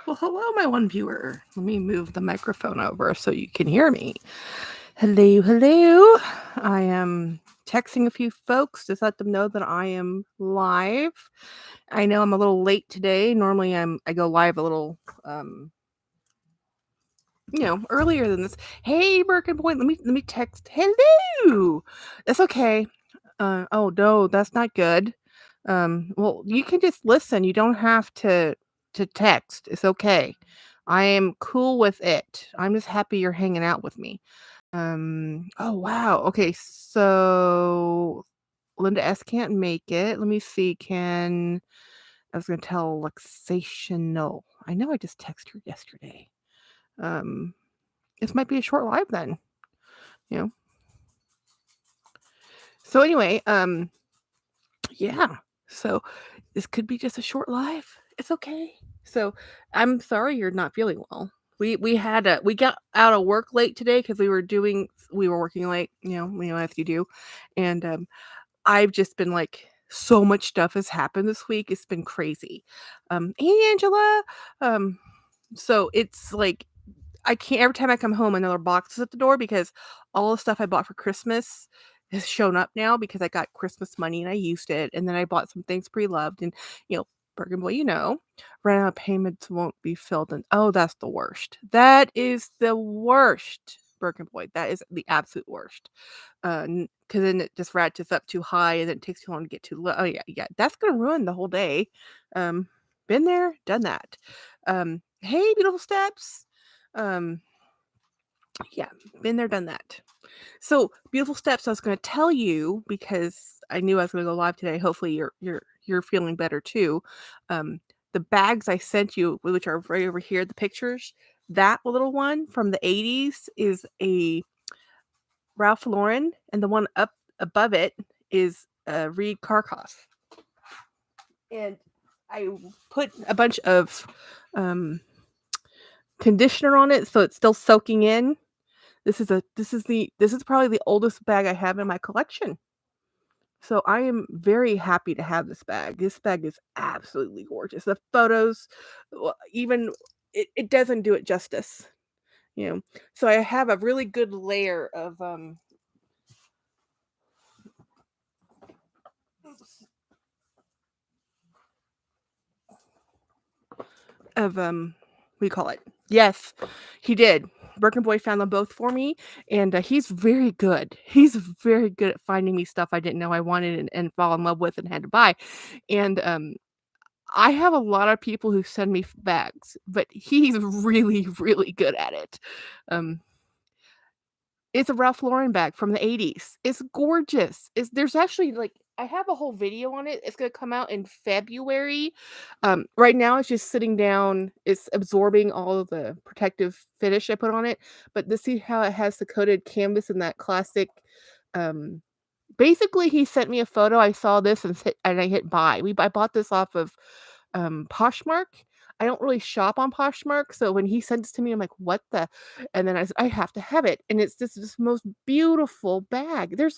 Well, hello, my one viewer. Let me move the microphone over so you can hear me. Hello, hello. I am texting a few folks to let them know that I am live. I know I'm a little late today. Normally I go live a little earlier than this. Hey, Birkin Point, let me text. Hello. That's okay. Oh no, that's not good. Well, you can just listen. You don't have to text. It's okay. I am cool with it. I'm just happy you're hanging out with me. Oh wow. Okay, so Linda S can't make it. Let me see. I was gonna tell Luxational. I know I just texted her yesterday. Um, this might be a short live then. You know. So anyway, yeah. So this could be just a short live. It's okay. So I'm sorry you're not feeling well. We got out of work late today because we were working late, as you do, and I've just been like so much stuff has happened this week. It's been crazy. Hey Angela. Um, so it's like I can't every time I come home, another box is at the door because all the stuff I bought for Christmas has shown up now because I got Christmas money and I used it. And then I bought some things pre-loved and, Bergen Boy, ran out of payments won't be filled. And oh, that's the worst. That is the worst, Bergen Boy. That is the absolute worst. Because then it just ratchets up too high and then it takes too long to get too low. Oh, yeah, yeah. That's going to ruin the whole day. Um, been there, done that. Hey, beautiful steps. Um, yeah, been there, done that. So, beautiful steps. I was going to tell you because I knew I was going to go live today. Hopefully, you're feeling better too. Um, the bags I sent you, which are right over here, the pictures. That little one from the 80s is a Ralph Lauren, and the one up above it is Reed Karkoff. And I put a bunch of conditioner on it so it's still soaking in. This is probably the oldest bag I have in my collection. So I am very happy to have this bag. This bag is absolutely gorgeous. The photos, even it doesn't do it justice, you know. So I have a really good layer what do you call it? Yes, he did. Birkin Boy found them both for me, and he's very good. He's very good at finding me stuff I didn't know I wanted and fall in love with and had to buy. And I have a lot of people who send me bags, but he's really, really good at it. Um, it's a Ralph Lauren bag from the 80s. It's gorgeous. There's actually like I have a whole video on it. It's gonna come out in February. Right now it's just sitting down. It's absorbing all of the protective finish I put on it. But to see how it has the coated canvas and that classic. Um, Basically, he sent me a photo. I saw this and I hit buy. I bought this off of Poshmark. I don't really shop on Poshmark, so when he sent this to me, I'm like, "What the?" And then I said, "I have to have it." And it's this most beautiful bag. There's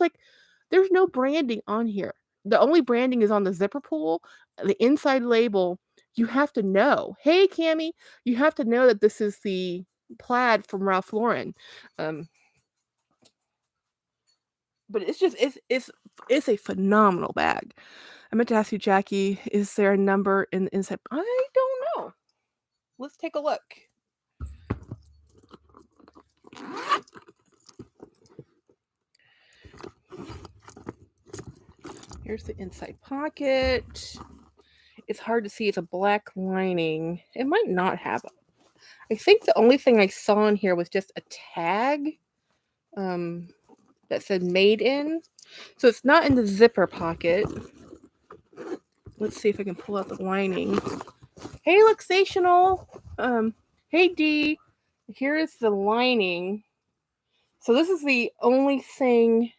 no branding on here. The only branding is on the zipper pull, the inside label. You have to know. Hey, Cammy, you have to know that this is the plaid from Ralph Lauren. Um, but it's a phenomenal bag. I meant to ask you, Jackie, is there a number in the inside? I don't know. Let's take a look. Here's the inside pocket. It's hard to see. It's a black lining. It might not have it. I think the only thing I saw in here was just a tag that said made in. So it's not in the zipper pocket. Let's see if I can pull out the lining. Hey, Luxational. Hey, D. Here is the lining. So this is the only thing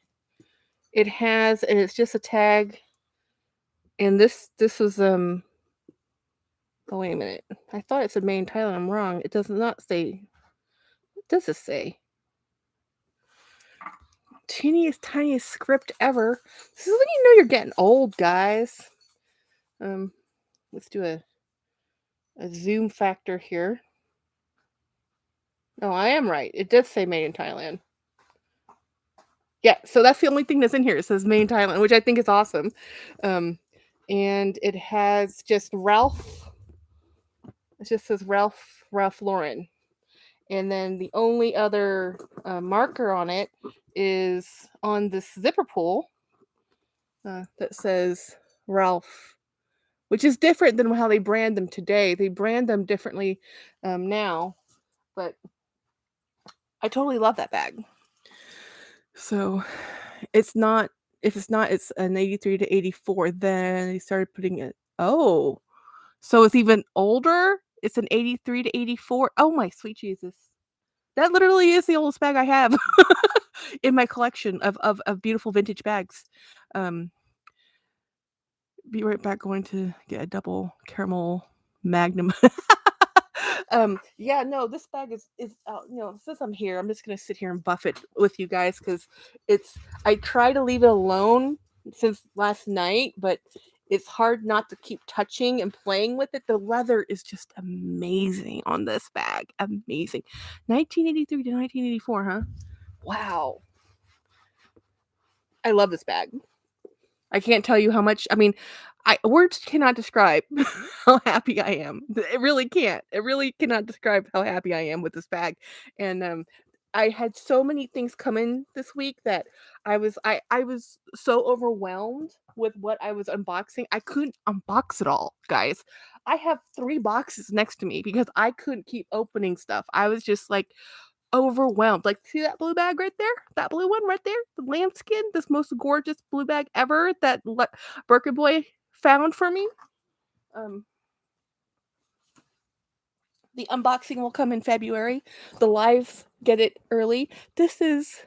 it has, and it's just a tag. And this was oh, wait a minute. I thought it said made in Thailand. I'm wrong. It does not say. What does it say? Teeniest, tiniest script ever. This is when you know you're getting old, guys. Let's do a a zoom factor here. No, I am right. It does say made in Thailand. Yeah, so that's the only thing that's in here. It says made in Thailand, which I think is awesome. Um, and it has just Ralph. It just says Ralph Lauren. And then the only other marker on it is on this zipper pull that says Ralph, which is different than how they brand them today. They brand them differently now, but I totally love that bag. So it's not, if it's not, it's an 83 to 84. Then they started putting it. Oh, so it's even older. It's an 83 to 84. Oh my sweet Jesus. That literally is the oldest bag I have in my collection of beautiful vintage bags. Um, be right back, going to get a double caramel magnum. Yeah, no, this bag is since I'm here, I'm just gonna sit here and buff it with you guys because I try to leave it alone since last night, but it's hard not to keep touching and playing with it. The leather is just amazing on this bag. Amazing. 1983 to 1984, huh? Wow. I love this bag. I can't tell you how much. I mean, words cannot describe how happy I am. It really can't. It really cannot describe how happy I am with this bag. And I had so many things come in this week that I was so overwhelmed with what I was unboxing. I couldn't unbox it all, guys. I have 3 boxes next to me because I couldn't keep opening stuff. I was just like overwhelmed. Like, see that blue bag right there? That blue one right there? The lambskin, this most gorgeous blue bag ever that Birkin Boy found for me. Um, the unboxing will come in February. The lives get it early. This is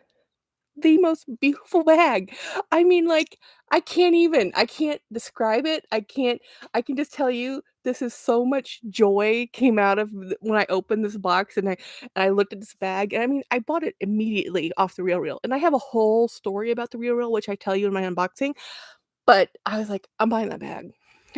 the most beautiful bag. I mean, like, I can't describe it. I can just tell you this is so much joy came out of when I opened this box and I looked at this bag. And I mean, I bought it immediately off the Real. And I have a whole story about the Real, which I tell you in my unboxing. But I was like, "I'm buying that bag."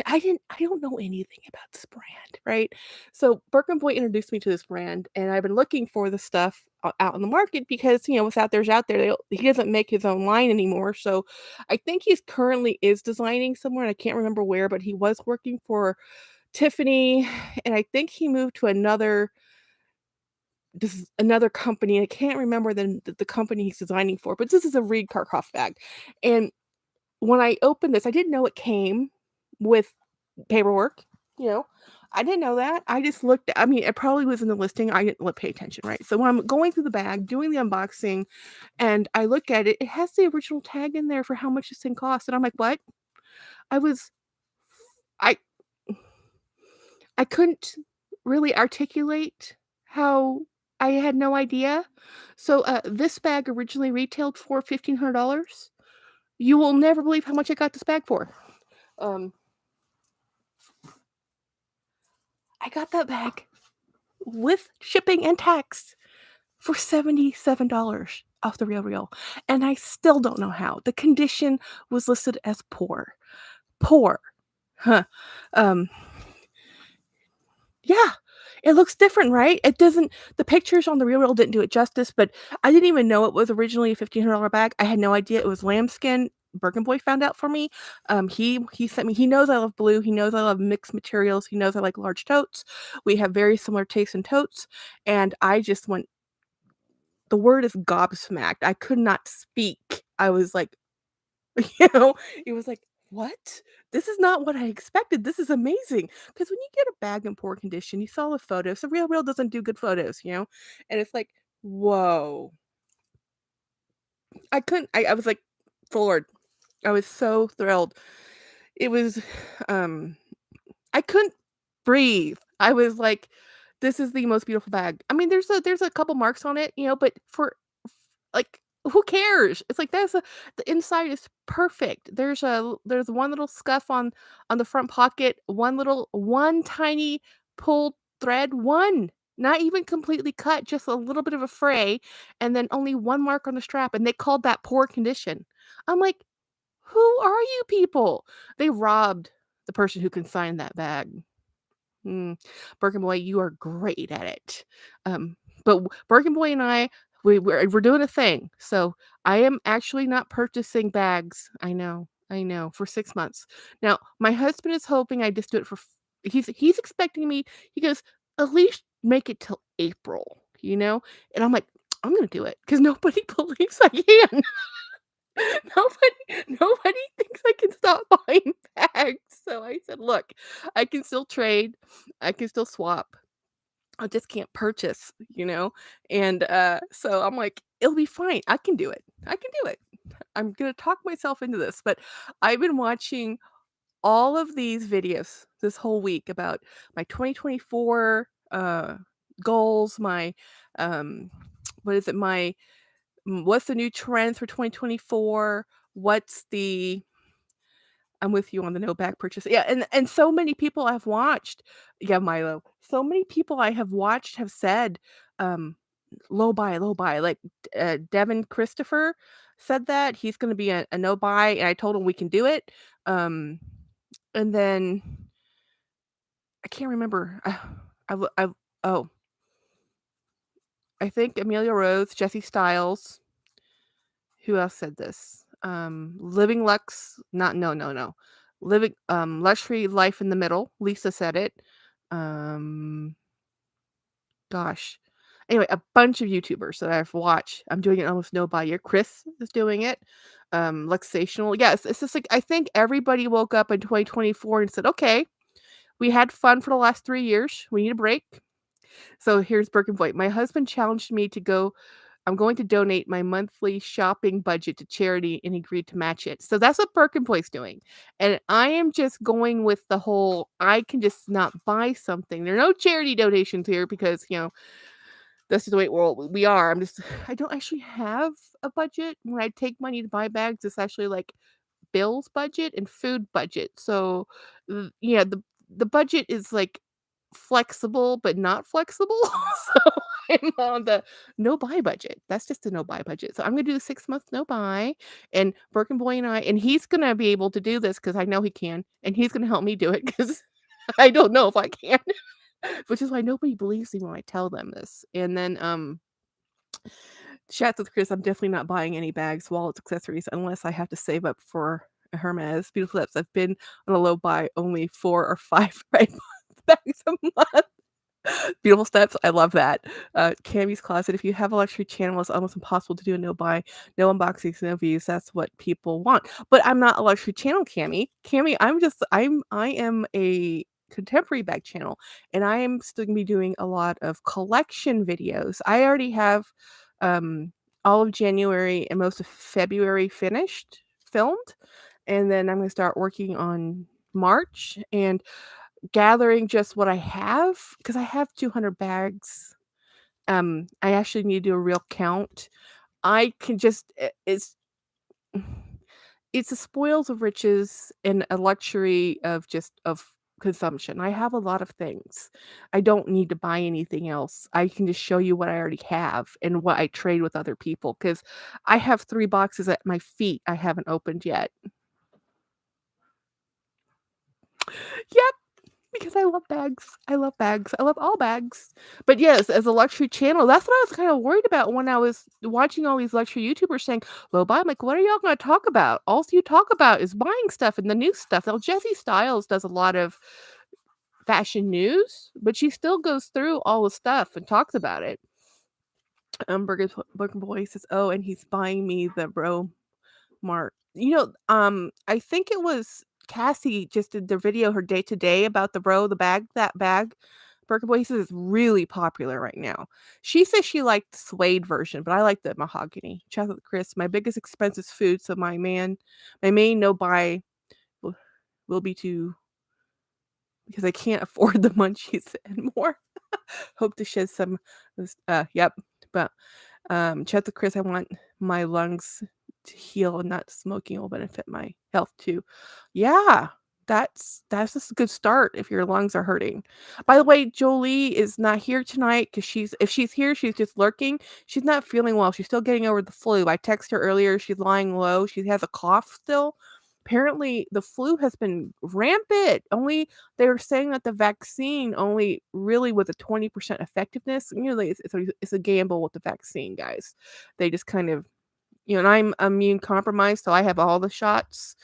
I don't know anything about this brand, right? So Birkin Boy introduced me to this brand, and I've been looking for the stuff out in the market because, what's out there's out there. He doesn't make his own line anymore, so I think he's currently is designing somewhere, and I can't remember where, but he was working for Tiffany, and I think he moved to another company. I can't remember the company he's designing for, but this is a Reed Karkoff bag, and when I opened this, I didn't know it came with paperwork, you know? I didn't know that. I just looked, I mean, it probably was in the listing. I didn't pay attention, right? So when I'm going through the bag, doing the unboxing, and I look at it, it has the original tag in there for how much this thing costs. And I'm like, what? I was I I couldn't really articulate how I had no idea. So this bag originally retailed for $1,500. You will never believe how much I got this bag for. Um, I got that bag with shipping and tax for $77 off the Real. And I still don't know how. The condition was listed as poor. Poor. Huh. Um, yeah. It looks different, right? It doesn't, the pictures on the Real didn't do it justice, but I didn't even know it was originally a $1,500 bag. I had no idea it was lambskin. Birkin Boy found out for me. He sent me. He knows I love blue. He knows I love mixed materials. He knows I like large totes. We have very similar tastes in totes, and I just went. The word is gobsmacked. I could not speak. I was like, you know, it was like, what? This is not what I expected. This is amazing. Because when you get a bag in poor condition, you saw the photos. The Real doesn't do good photos, and it's like, whoa. I was like floored. I was so thrilled. It was, um, I couldn't breathe. I was like, "This is the most beautiful bag." I mean, there's a couple marks on it, but like, who cares? It's like the inside is perfect. There's one little scuff on the front pocket, one tiny pulled thread, one, not even completely cut, just a little bit of a fray, and then only one mark on the strap, and they called that poor condition. I'm like, "Who are you people?" They robbed the person who consigned that bag. Mm. Birkin Boy, you are great at it. But Birkin Boy and I, we're doing a thing. So I am actually not purchasing bags. I know, for 6 months. Now, my husband is hoping I just do it for. He's expecting me. He goes, at least make it till April, And I'm like, I'm gonna do it because nobody believes I can. Nobody thinks I can stop buying bags. So I said, "Look, I can still trade, I can still swap. I just can't purchase," And, so I'm like, "It'll be fine. I can do it. I can do it. I'm gonna talk myself into this." But I've been watching all of these videos this whole week about my 2024, goals, my, um, what is it? What's the new trends for 2024? What's the I'm with you on the no back purchase. Yeah, and so many people I've watched yeah, Milo. So many people I have watched have said, um, low buy." Like, Devin Christopher said that he's gonna be a no buy, and I told him we can do it. Um, and then I can't remember. I oh, I think Amelia Rose, Jesse Styles. Who else said this? Living Lux not no, no, no. Luxury Life in the Middle, Lisa said it. Um, gosh. Anyway, a bunch of YouTubers that I've watched. I'm doing it almost no buy year. Chris is doing it. Luxational. Yes, it's just like I think everybody woke up in 2024 and said, "Okay, we had fun for the last 3 years. We need a break." So here's Birkin Voigt. My husband challenged me to go I'm going to donate my monthly shopping budget to charity and he agreed to match it. So that's what Birkin Boy's doing. And I am just going with the whole I can just not buy something. There are no charity donations here because, this is the way we are. I don't actually have a budget. When I take money to buy bags, it's actually like bills budget and food budget. So, yeah, the budget is, like, flexible, but not flexible. So, I'm on the no buy budget. That's just a no buy budget. So, I'm gonna do the 6 month no buy, and Birkin Boy and he's gonna be able to do this because I know he can, and he's gonna help me do it because I don't know if I can, which is why nobody believes me when I tell them this. And then, Chats with Chris, I'm definitely not buying any bags, wallets, accessories unless I have to save up for a Hermes Beautiful Lips. I've been on a low buy only 4 or 5 right bags a month. Beautiful Steps, I love that. Cammy's Closet, if you have a luxury channel, it's almost impossible to do a no buy, no unboxings, no views. That's what people want. But I'm not a luxury channel, Cammy. Cammy, I am a contemporary bag channel, and I am still gonna be doing a lot of collection videos. I already have um all of January and most of February filmed, and then I'm gonna start working on March and gathering just what I have, because I have 200 bags. I actually need to do a real count. I can just it's a spoils of riches and a luxury of consumption. I have a lot of things. I don't need to buy anything else. I can just show you what I already have and what I trade with other people because I have 3 boxes at my feet I haven't opened yet. Yep. Because I love bags. I love bags. I love all bags. But yes, as a luxury channel, that's what I was kind of worried about when I was watching all these luxury YouTubers saying, "Low buy." I'm like, what are y'all going to talk about? All you talk about is buying stuff and the new stuff. Now, Jessie Styles does a lot of fashion news, but she still goes through all the stuff and talks about it. Burger Boy says, "Oh, and he's buying me the bro Mart." I think it was Cassie just did the video, her day to day about the bag, that bag. Birkin Boy says is really popular right now. She says she liked the suede version, but I like the mahogany. Chocolate crisp. My biggest expense is food, so my main no buy will, will be to because I can't afford the munchies anymore. Hope to shed some. Yep. But chat to Chris, I want my lungs to heal and not smoking will benefit my health too. Yeah, that's just a good start if your lungs are hurting. By the way, Jolie is not here tonight because if she's here, she's just lurking. She's not feeling well. She's still getting over the flu. I texted her earlier. She's lying low. She has a cough still. Apparently, the flu has been rampant. Only they're saying that the vaccine only really with a 20% effectiveness. Like, it's a gamble with the vaccine, guys. They just kind of, and I'm immune compromised, so I have all the shots.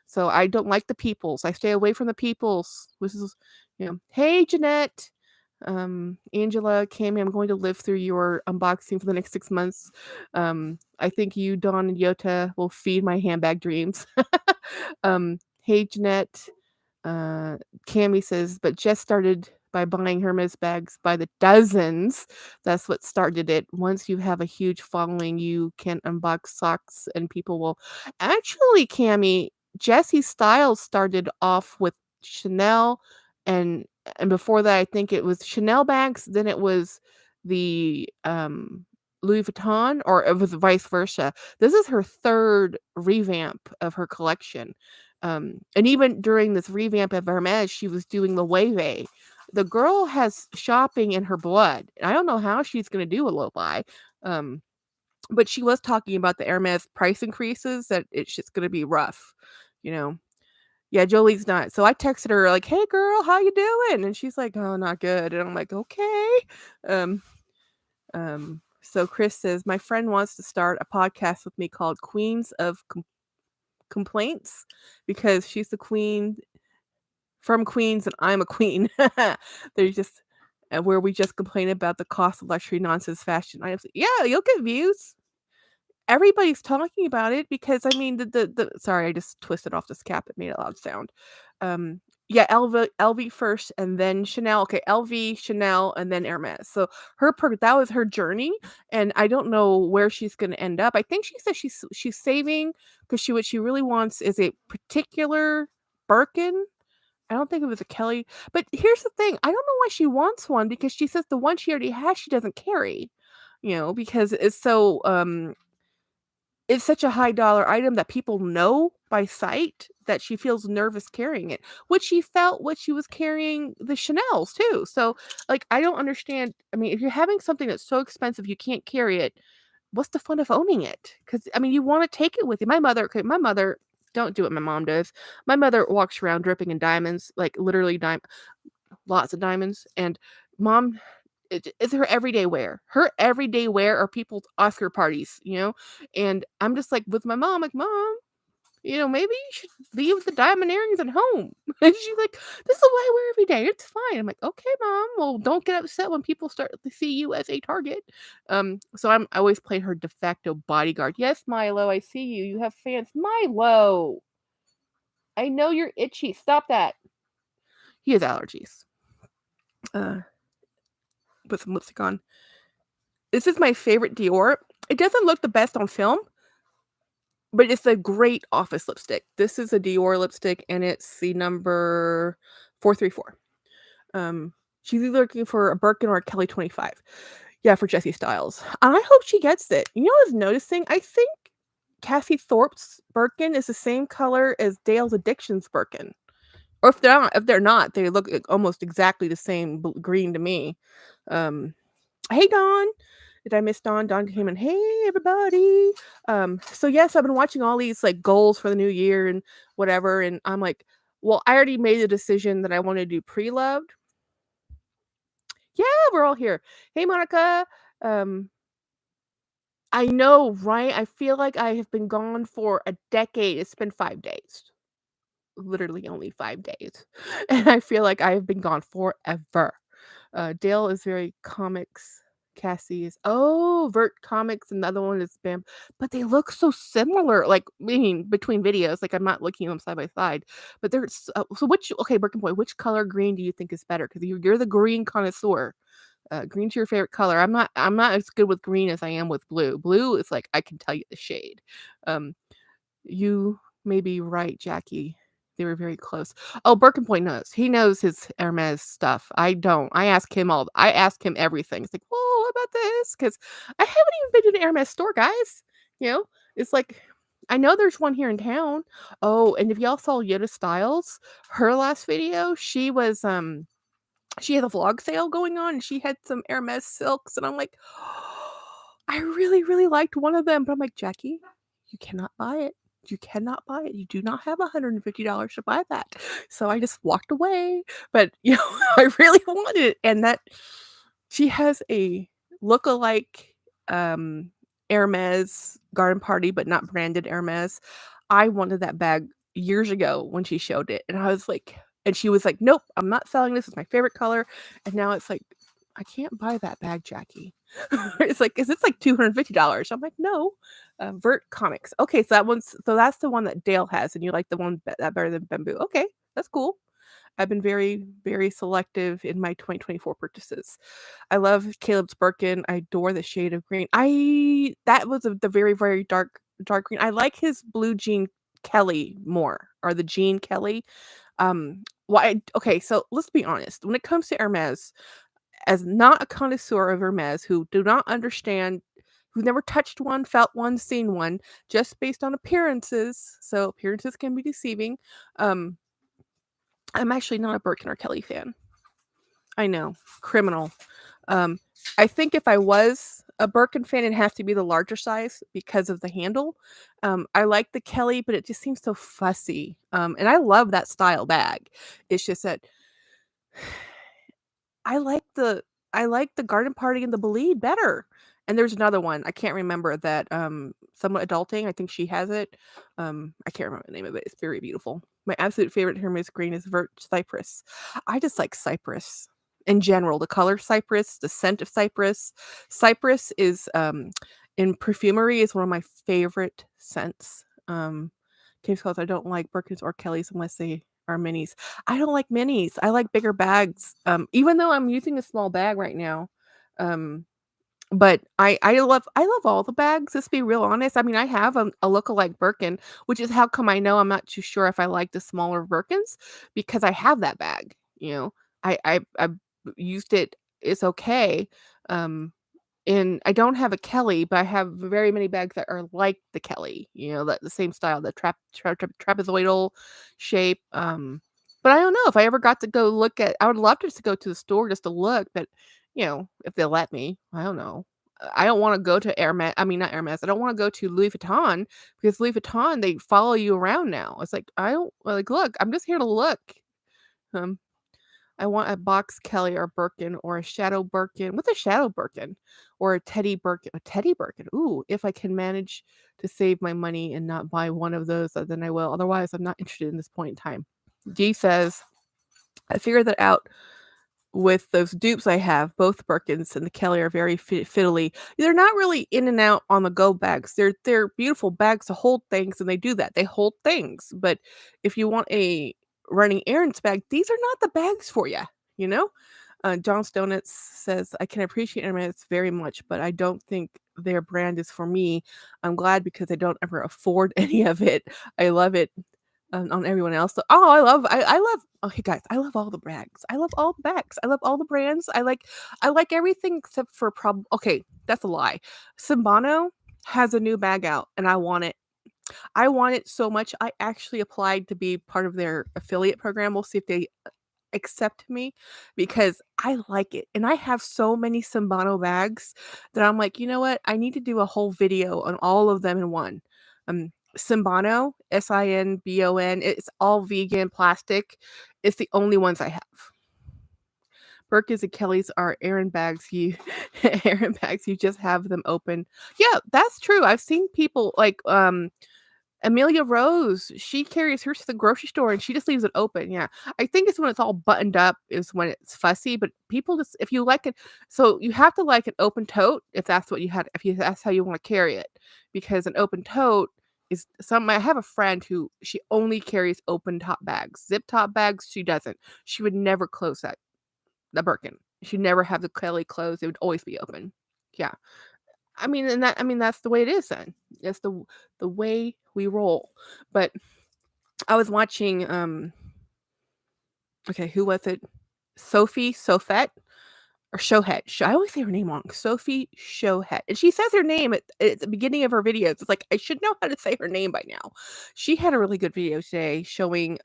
So I don't like the peoples. I stay away from the peoples. This is, hey Jeanette, Angela, Cami, I'm going to live through your unboxing for the next 6 months. I think you, Dawn, and Yota will feed my handbag dreams. Hey Jeanette, uh, Cami says, but Jess started by buying Hermes bags by the dozens. That's what started it. Once you have a huge following, you can unbox socks and people will. Actually, Cami, Jessie Styles started off with Chanel and before that I think it was Chanel bags, then it was the Louis Vuitton, or it was vice versa. This is her third revamp of her collection. And even during this revamp of Hermes, she was doing the Loewe. The girl has shopping in her blood. And I don't know how she's going to do a low buy. But she was talking about the Hermes price increases, that it's just going to be rough, you know. Yeah, Jolie's not. So I texted her like, "Hey girl, how you doing?" And she's like, "Oh, not good." And I'm like, "Okay." Um so Chris says, "My friend wants to start a podcast with me called Queens of Complaints because she's the queen from Queens and I'm a queen." There's just where we just complain about the cost of luxury nonsense fashion items. Yeah, you'll get views. Everybody's talking about it because I mean the sorry, I just twisted off this cap. It made a loud sound. Um yeah, LV first and then Chanel. Okay, LV, Chanel, and then Hermes. So that was her journey, and I don't know where she's going to end up. I think she said she's saving because what she really wants is a particular Birkin. I don't think it was a Kelly, but here's the thing: I don't know why she wants one because she says the one she already has she doesn't carry. Because it's such a high dollar item that people know by sight that she feels nervous carrying it, which she felt when she was carrying the Chanels too. So, like, I don't understand. I mean, if you're having something that's so expensive you can't carry it, what's the fun of owning it? Because I mean, you want to take it with you. My mother, don't do what my mom does. My mother walks around dripping in diamonds, like literally lots of diamonds, and mom it's her everyday wear. Her everyday wear are people's Oscar parties. And I'm just like with my mom, like, "Mom, maybe you should leave the diamond earrings at home." And she's like, "This is what I wear every day. It's fine." I'm like, "Okay, mom. Well, don't get upset when people start to see you as a target." So I always play her de facto bodyguard. Yes, Milo, I see you. You have fans. Milo, I know you're itchy. Stop that. He has allergies. Put some lipstick on. This is my favorite Dior. It doesn't look the best on film, but it's a great office lipstick. This is a Dior lipstick, and it's the number 434. She's either looking for a Birkin or a Kelly 25. Yeah, for Jessie Styles. And I hope she gets it. I was noticing? I think Cassie Thorpe's Birkin is the same color as Dale's Addictions Birkin. Or if they're not, they look almost exactly the same green to me. Hey, Dawn. Did I miss Dawn? Dawn came in. Hey, everybody. So yes, I've been watching all these like goals for the new year and whatever, and I'm like, well, I already made the decision that I want to do pre-loved. Yeah, we're all here. Hey, Monica. Um, I know, right? I feel like I have been gone for a decade. It's been 5 days. Literally only 5 days. And I feel like I have been gone forever. Dale is very comics. Cassie is Vert Comics, and the other one is Bam. But they look so similar. Like, I mean, between videos, like I'm not looking at them side by side. But they're so which okay, Birkin Boy, which color green do you think is better? Because you're the green connoisseur. Green's your favorite color. I'm not as good with green as I am with blue. Blue is like I can tell you the shade. Um, you may be right, Jackie. They were very close. Oh, Birkenpoint knows. He knows his Hermes stuff. I don't. I ask him everything. It's like, "Whoa, what about this?" Because I haven't even been to the Hermes store, guys. You know, it's like I know there's one here in town. Oh, and if y'all saw Yoda Styles, her last video, she had a vlog sale going on and she had some Hermes silks, and I'm like, I really, really liked one of them, but I'm like, Jackie, you cannot buy it. You cannot buy it. You do not have $150 to buy that." So I just walked away, but, I really wanted it, and that she has a look-alike, um, Hermès garden party, but not branded Hermès. I wanted that bag years ago when she showed it, and I was like and she was like, "Nope, I'm not selling this. It's my favorite color." And now it's like, "I can't buy that bag, Jackie." It's like, "'Cause it's like $250." I'm like, "No." Vert Comics. Okay, so that's the one that Dale has, and you like the one that better than Bamboo. Okay, that's cool. I've been very, very selective in my 2024 purchases. I love Caleb's Birkin. I adore the shade of green. I that was the very, very dark green. I like his blue jean Kelly more, or the jean Kelly. Why? Okay, so let's be honest. When it comes to Hermes, as not a connoisseur of Hermes, who do not understand, who never touched one, felt one, seen one, just based on appearances. So appearances can be deceiving. Um, I'm actually not a Birkin or Kelly fan. I know, criminal. Um, I think if I was a Birkin fan, it'd have to be the larger size because of the handle. I like the Kelly, but it just seems so fussy. And I love that style bag. It's just that I like the I like the Garden Party and the Believe better. And there's another one, I can't remember that, Somewhat Adulting, I think she has it. I can't remember the name of it, it's very beautiful. My absolute favorite Hermes green is Vert Cypress. I just like cypress in general, the color cypress, the scent of cypress. Cypress is, in perfumery is one of my favorite scents. Case closed, I don't like Birkins or Kellys unless they are minis. I don't like minis. I like bigger bags. Even though I'm using a small bag right now. Um, but I love all the bags, let's be real honest. I mean, I have a lookalike Birkin, which is how come I know I'm not too sure if I like the smaller Birkins because I have that bag, you know. I've used it, it's okay. Um, and I don't have a Kelly, but I have very many bags that are like the Kelly, that the same style, the trapezoidal shape. But I don't know if I ever got to go look at. I would love just to go to the store just to look, but if they let me, I don't know. I don't want to go to Hermes. I mean, not Hermes. I don't want to go to Louis Vuitton because Louis Vuitton they follow you around now. It's like I don't like. Look, I'm just here to look. Um, I want a box Kelly or Birkin or a shadow Birkin. What's a shadow Birkin? Or a Teddy Birkin? A Teddy Birkin. Ooh, if I can manage to save my money and not buy one of those, then I will. Otherwise, I'm not interested in this point in time. G says, I figured that out with those dupes I have. Both Birkins and the Kelly are very fiddly. They're not really in and out on the go bags. They're beautiful bags to hold things, and they do that. They hold things. But if you want a running errands bag, these are not the bags for you. You know. John Stonitz says, I can appreciate Hermes very much, but I don't think their brand is for me. I'm glad because I don't ever afford any of it. I love it on everyone else. So, I love okay guys, I love all the bags. I love all the bags. I love all the brands. I like everything except for okay, that's a lie. Symbono has a new bag out and I want it. I want it so much. I actually applied to be part of their affiliate program. We'll see if they accept me because I like it. And I have so many Symbono bags that I'm like, you know what? I need to do a whole video on all of them in one. Symbono, Sinbon, it's all vegan plastic. It's the only ones I have. Birkins and Kellys are Aaron bags. You Aaron bags, you just have them open. Yeah, that's true. I've seen people like Amelia Rose, she carries hers to the grocery store and she just leaves it open. Yeah. I think it's when it's all buttoned up is when it's fussy, but people just if you like it, so you have to like an open tote if that's what you had if you that's how you want to carry it. Because an open tote is some I have a friend who she only carries open top bags. Zip top bags, she doesn't. She would never close the Birkin. She'd never have the Kelly closed. It would always be open. Yeah. That's the way it is then. It's the way we roll. But I was watching okay, who was it? Sophie Sofet or Shohet. I always say her name wrong. Sophie Shohet. And she says her name at the beginning of her videos. It's like I should know how to say her name by now. She had a really good video today showing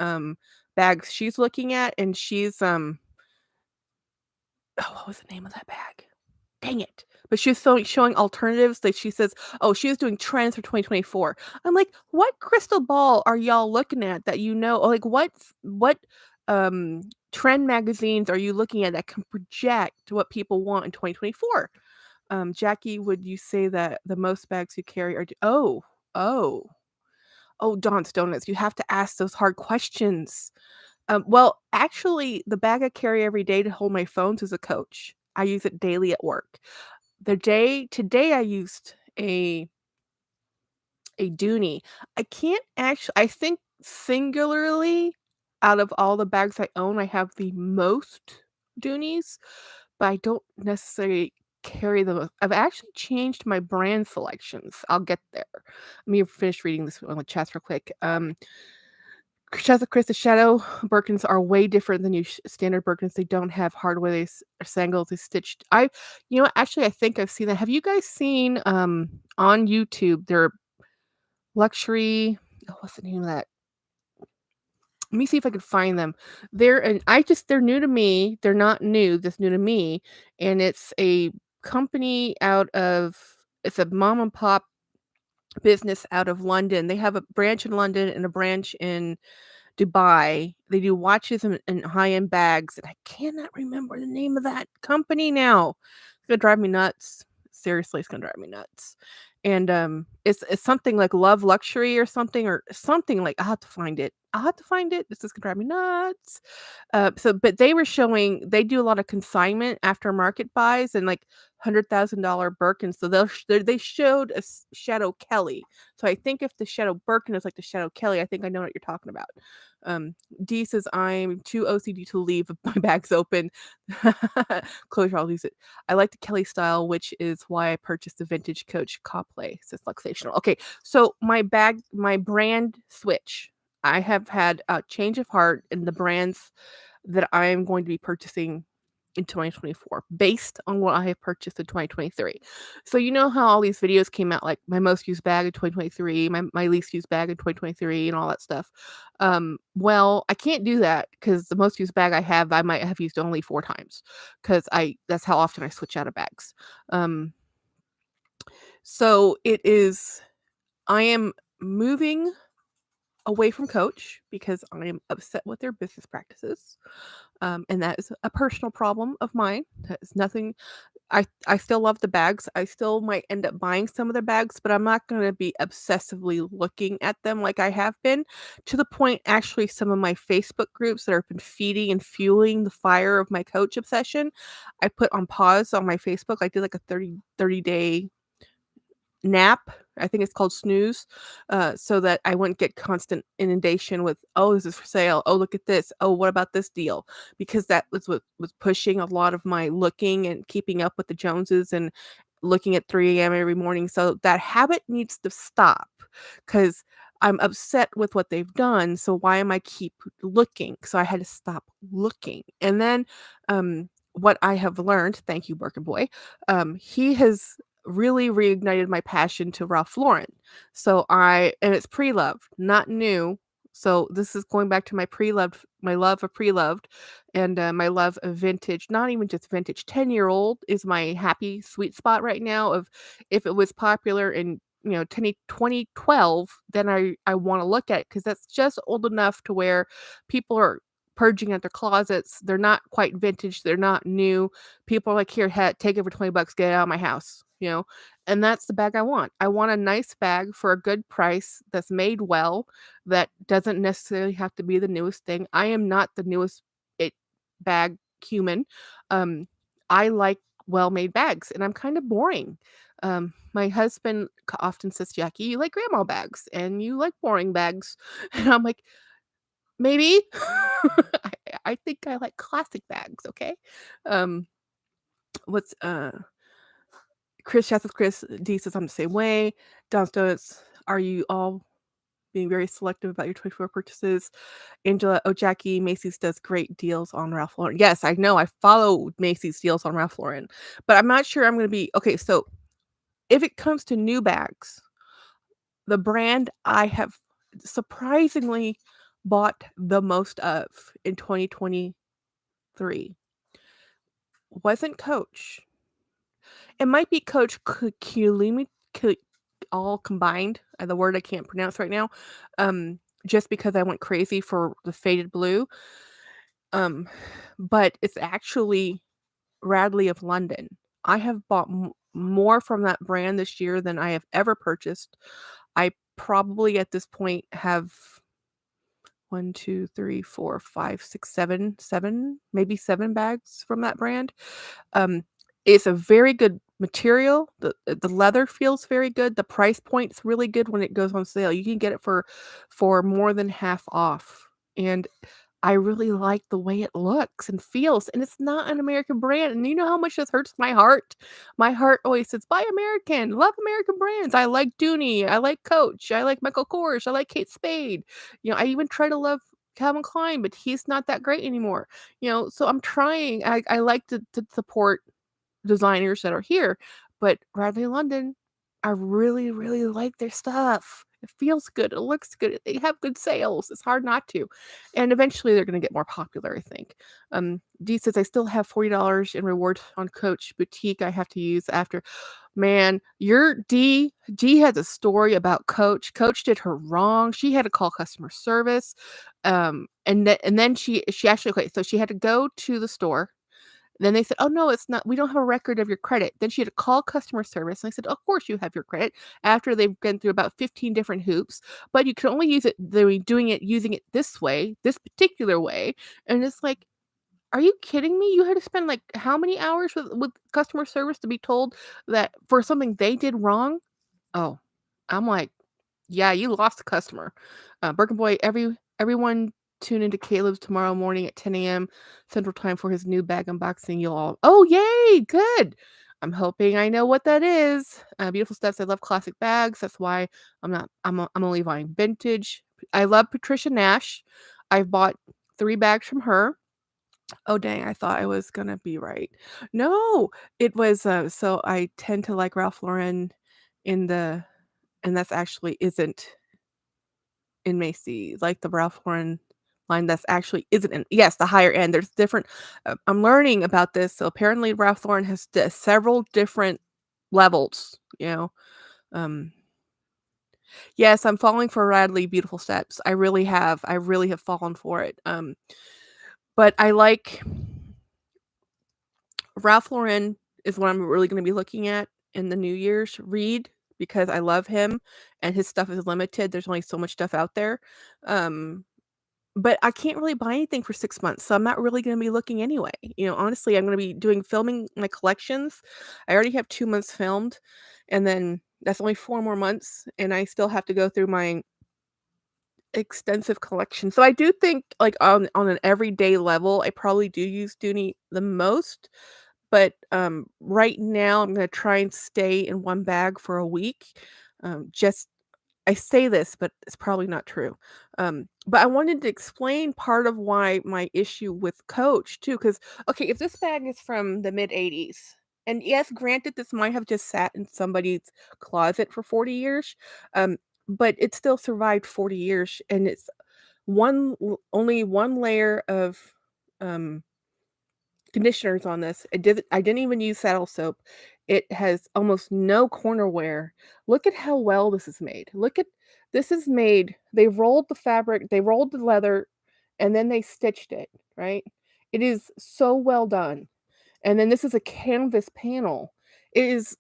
bags she's looking at and she's oh, what was the name of that bag? Dang it. but she was showing alternatives. Like she says, "Oh, she was doing trends for 2024." I'm like, "What crystal ball are y'all looking at that you know? Or like what trend magazines are you looking at that can project what people want in 2024?" Jackie, would you say that the most bags you carry are oh, oh, Don's Donuts. You have to ask those hard questions. Well, actually, the bag I carry every day to hold my phones is a Coach. I use it daily at work. The day today I used a Dooney. I can't actually I think singularly out of all the bags I own, I have the most Doonies, but I don't necessarily carry them. I've actually changed my brand selections. I'll get there. Let me finish reading this on the chats real quick. Chris, the Shadow Birkins are way different than standard Birkins. They don't have hardware. Are sangles. They stitched. Actually, I think I've seen that. Have you guys seen on YouTube their luxury? Oh, what's the name of that? Let me see if I can find them. They're new to me. They're not new. That's new to me, and it's a company it's a mom and pop business out of London. They have a branch in London and a branch in Dubai. They do watches and high-end bags, and I cannot remember the name of that company now. It's gonna drive me nuts. Seriously, it's gonna drive me nuts. And, it's something like Love Luxury or something like I'll have to find it. I'll have to find it. This is gonna drive me nuts. But they do a lot of consignment aftermarket buys and, like, $100,000 Birkins, so they showed a Shadow Kelly. So I think if the Shadow Birkin is like the Shadow Kelly, I think I know what you're talking about. D says, "I'm too OCD to leave my bags open." Closure, I'll use it. "I like the Kelly style, which is why I purchased the vintage Coach Copley," says Luxational. Okay, so my brand switch. I have had a change of heart in the brands that I am going to be purchasing in 2024 based on what I have purchased in 2023. So you know how all these videos came out, like my most used bag in 2023, my least used bag in 2023, and all that stuff. Well, I can't do that because the most used bag I have, I might have used only 4 times because I that's how often I switch out of bags. Um, so it is. I am moving away from Coach because I am upset with their business practices. And that is a personal problem of mine. That is nothing. I still love the bags. I still might end up buying some of their bags, but I'm not gonna be obsessively looking at them like I have been, to the point actually some of my Facebook groups that have been feeding and fueling the fire of my Coach obsession, I put on pause on my Facebook. I did like a 30-day nap. I think it's called snooze, so that I wouldn't get constant inundation with, "Oh, this is for sale. Oh, look at this. Oh, what about this deal?" Because that was what was pushing a lot of my looking and keeping up with the Joneses and looking at 3 a.m. every morning. So that habit needs to stop because I'm upset with what they've done. So why am I keep looking? So I had to stop looking. And then what I have learned, thank you, Birkin Boy, he has really reignited my passion to Ralph Lauren. And it's pre-loved, not new. So this is going back to my love of pre-loved and my love of vintage, not even just vintage. 10-year-old is my happy sweet spot right now of if it was popular in 2012, then I want to look at it because that's just old enough to where people are purging at their closets. They're not quite vintage, they're not new. People are like, "Here, take it for $20, get it out of my house." And that's the bag I want. I want a nice bag for a good price that's made well, that doesn't necessarily have to be the newest thing. I am not the newest it bag human. Um, I like well-made bags, and I'm kind of boring. My husband often says, "Jackie, you like grandma bags, and you like boring bags." And I'm like, "Maybe." I think I like classic bags, okay? Um, what's Chris D says I'm the same way. Downstairs, are you all being very selective about your 24 purchases? Angela, "Oh, Jackie, Macy's does great deals on Ralph Lauren." Yes, I know. I follow Macy's deals on Ralph Lauren, but I'm not sure I'm gonna be okay. So if it comes to new bags, the brand I have surprisingly bought the most of in 2023 wasn't Coach. It might be Coach Kulimi all combined, the word I can't pronounce right now, just because I went crazy for the faded blue, um, but it's actually Radley of London. I have bought more from that brand this year than I have ever purchased. I probably at this point have 1, 2, 3, 4, 5, 6, 7, maybe 7 bags from that brand. Um, it's a very good material. The leather feels very good. The price point's really good when it goes on sale. You can get it for more than half off, and I really like the way it looks and feels, and it's not an American brand, and you know how much this hurts my heart? My heart always says, "Buy American, love American brands." I like Dooney, I like Coach, I like Michael Kors, I like Kate Spade. I even try to love Calvin Klein, but he's not that great anymore. So I'm trying. I like to support designers that are here, but Radley London, I really, really like their stuff. It feels good, it looks good, they have good sales, it's hard not to, and eventually they're gonna get more popular, I think. Dee says, "I still have $40 in rewards on Coach Boutique I have to use after." Man, your Dee has a story about Coach. Coach did her wrong, she had to call customer service, and then she actually okay, so she had to go to the store. Then they said, "Oh, no, it's not, we don't have a record of your credit." Then she had to call customer service, and I said, "Of course you have your credit," after they've been through about 15 different hoops, "but you can only use it doing it using it this way, this particular way." And it's like, are you kidding me? You had to spend, like, how many hours with customer service to be told that for something they did wrong? Oh, I'm like, yeah, you lost a customer. Birkin Boy, everyone tune into Caleb's tomorrow morning at 10 a.m. Central Time for his new bag unboxing. You'll all, oh, yay, good. I'm hoping I know what that is. Beautiful Steps. I love classic bags. That's why I'm only buying vintage. I love Patricia Nash. I've bought 3 bags from her. Oh, dang, I thought I was gonna be right. No, it was, so I tend to like Ralph Lauren in the and that's actually isn't in Macy's, like the Ralph Lauren line that's actually isn't in, yes, the higher end, there's different, I'm learning about this, so apparently Ralph Lauren has several different levels. Um, yes, I'm falling for Radley Beautiful Steps, I really have fallen for it, but I like Ralph Lauren is what I'm really gonna be looking at in the New Year's read because I love him and his stuff is limited, there's only so much stuff out there, um but I can't really buy anything for 6 months, so I'm not really gonna be looking anyway. Honestly, I'm gonna be doing filming my collections. I already have 2 months filmed, and then that's only 4 more months, and I still have to go through my extensive collection. So I do think, like, on an everyday level, I probably do use Dooney the most, but, right now, I'm gonna try and stay in 1 bag for a week, just I say this, but it's probably not true. But I wanted to explain part of why my issue with Coach too, because okay, if this bag is from the mid '80s, and yes, granted, this might have just sat in somebody's closet for 40 years, but it still survived 40 years, and it's only one layer of um, conditioners on this. I didn't even use saddle soap. It has almost no corner wear. Look at how well this is made. Look at this is made. They rolled the fabric, they rolled the leather, and then they stitched it, right? It is so well done. And then this is a canvas panel. It is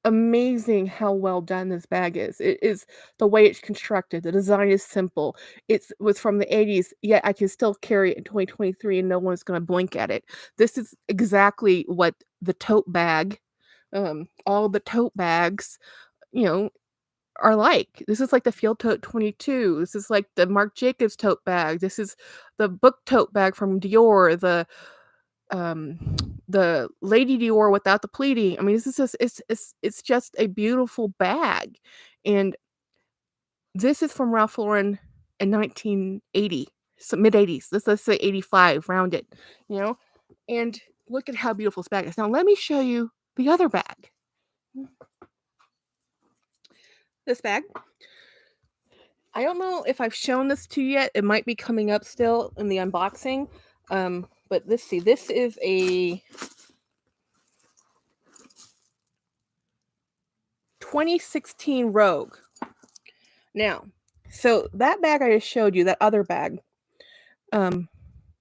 amazing how well done this bag is. It is the way it's constructed. The design is simple. It was from the '80s, yet I can still carry it in 2023 and no one's gonna blink at it. This is exactly what the tote bag, all the tote bags, you know, are like. This is like the Field Tote 22. This is like the Marc Jacobs tote bag. This is the book tote bag from Dior, um, the Lady Dior without the pleating. I mean, this is just it's just a beautiful bag, and this is from Ralph Lauren in 1980, so mid 80s. Let's say 85, round it, you know. And look at how beautiful this bag is. Now let me show you the other bag. This bag. I don't know if I've shown this to you yet. It might be coming up still in the unboxing. But let's see. This is a 2016 Rogue. Now, so that bag I just showed you, that other bag,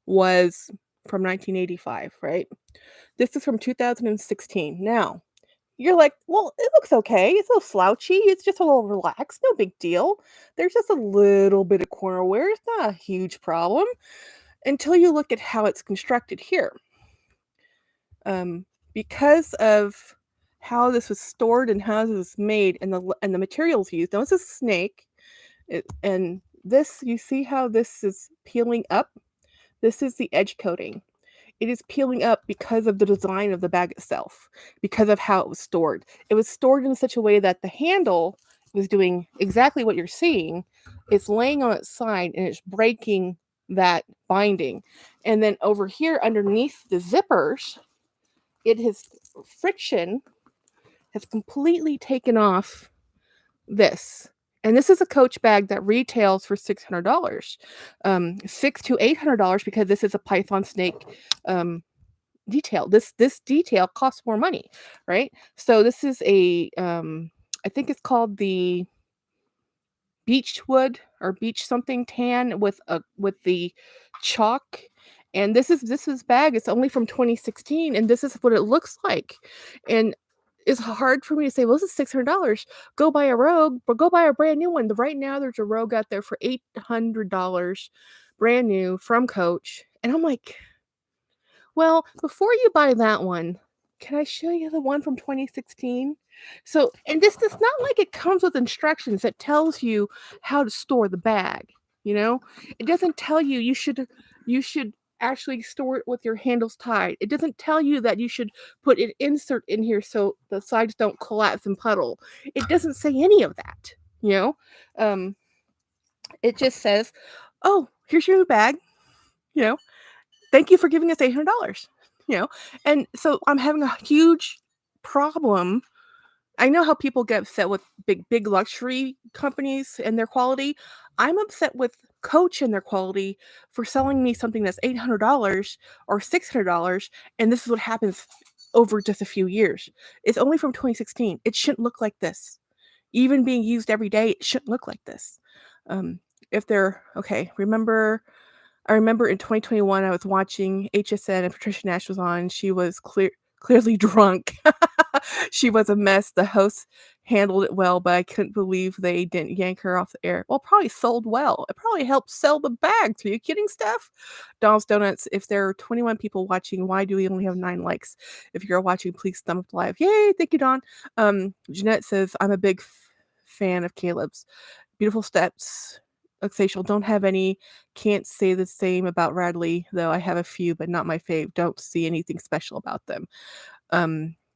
was from 1985, right? This is from 2016. Now, you're like, well, it looks okay. It's a little slouchy. It's just a little relaxed. No big deal. There's just a little bit of corner wear. It's not a huge problem until you look at how it's constructed here. Because of how this was stored and how this was made and the materials used. Now, it's a snake. And this, you see how this is peeling up? This is the edge coating. It is peeling up because of the design of the bag itself, because of how it was stored. It was stored in such a way that the handle was doing exactly what you're seeing. It's laying on its side and it's breaking that binding. And then over here underneath the zippers, it has friction has completely taken off this. And this is a Coach bag that retails for $600, $600 to $800 because this is a python snake detail. This detail costs more money, right? So this is a I think it's called the Beechwood or beach something tan with the chalk. And this is bag. It's only from 2016, and this is what it looks like. And it's hard for me to say, well, this is $600. Go buy a Rogue, but go buy a brand new one. Right now, there's a Rogue out there for $800, brand new from Coach. And I'm like, well, before you buy that one, can I show you the one from 2016? So, and this is not like it comes with instructions that tells you how to store the bag, you know? It doesn't tell you you should actually store it with your handles tied. It doesn't tell you that you should put an insert in here so the sides don't collapse and puddle. It doesn't say any of that, you know? It just says, "Oh, here's your new bag." You know, thank you for giving us $800, you know? And so I'm having a huge problem. I know how people get upset with big luxury companies and their quality. I'm upset with Coach and their quality for selling me something that's $800 or $600, and this is what happens over just a few years. It's only from 2016. It shouldn't look like this. Even being used every day, it shouldn't look like this. If they're okay, I remember in 2021, I was watching HSN and Patricia Nash was on. She was clearly drunk. She was a mess. The host handled it well, but I couldn't believe they didn't yank her off the air. Well, probably sold well. It probably helped sell the bags. Are you kidding, Steph? Donald's Donuts, if there are 21 people watching, why do we only have 9 likes? If you're watching, please thumb up live. Yay, thank you, Don. Jeanette says, I'm a big fan of Caleb's. Beautiful steps. Facial, don't have any. Can't say the same about Radley, though I have a few, but not my fave. Don't see anything special about them.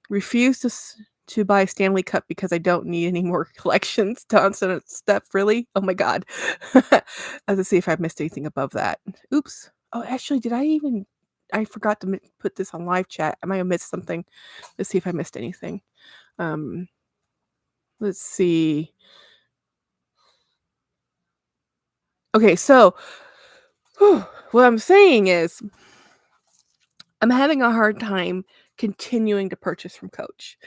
Refuse to buy Stanley Cup because I don't need any more collections. Johnson Steph, really? Oh my god. Let's see if I missed anything above that. Oops. Oh, actually, I forgot to put this on live chat. I might have missed something. Let's see if I missed anything. Let's see. Okay, so what I'm saying is I'm having a hard time continuing to purchase from Coach.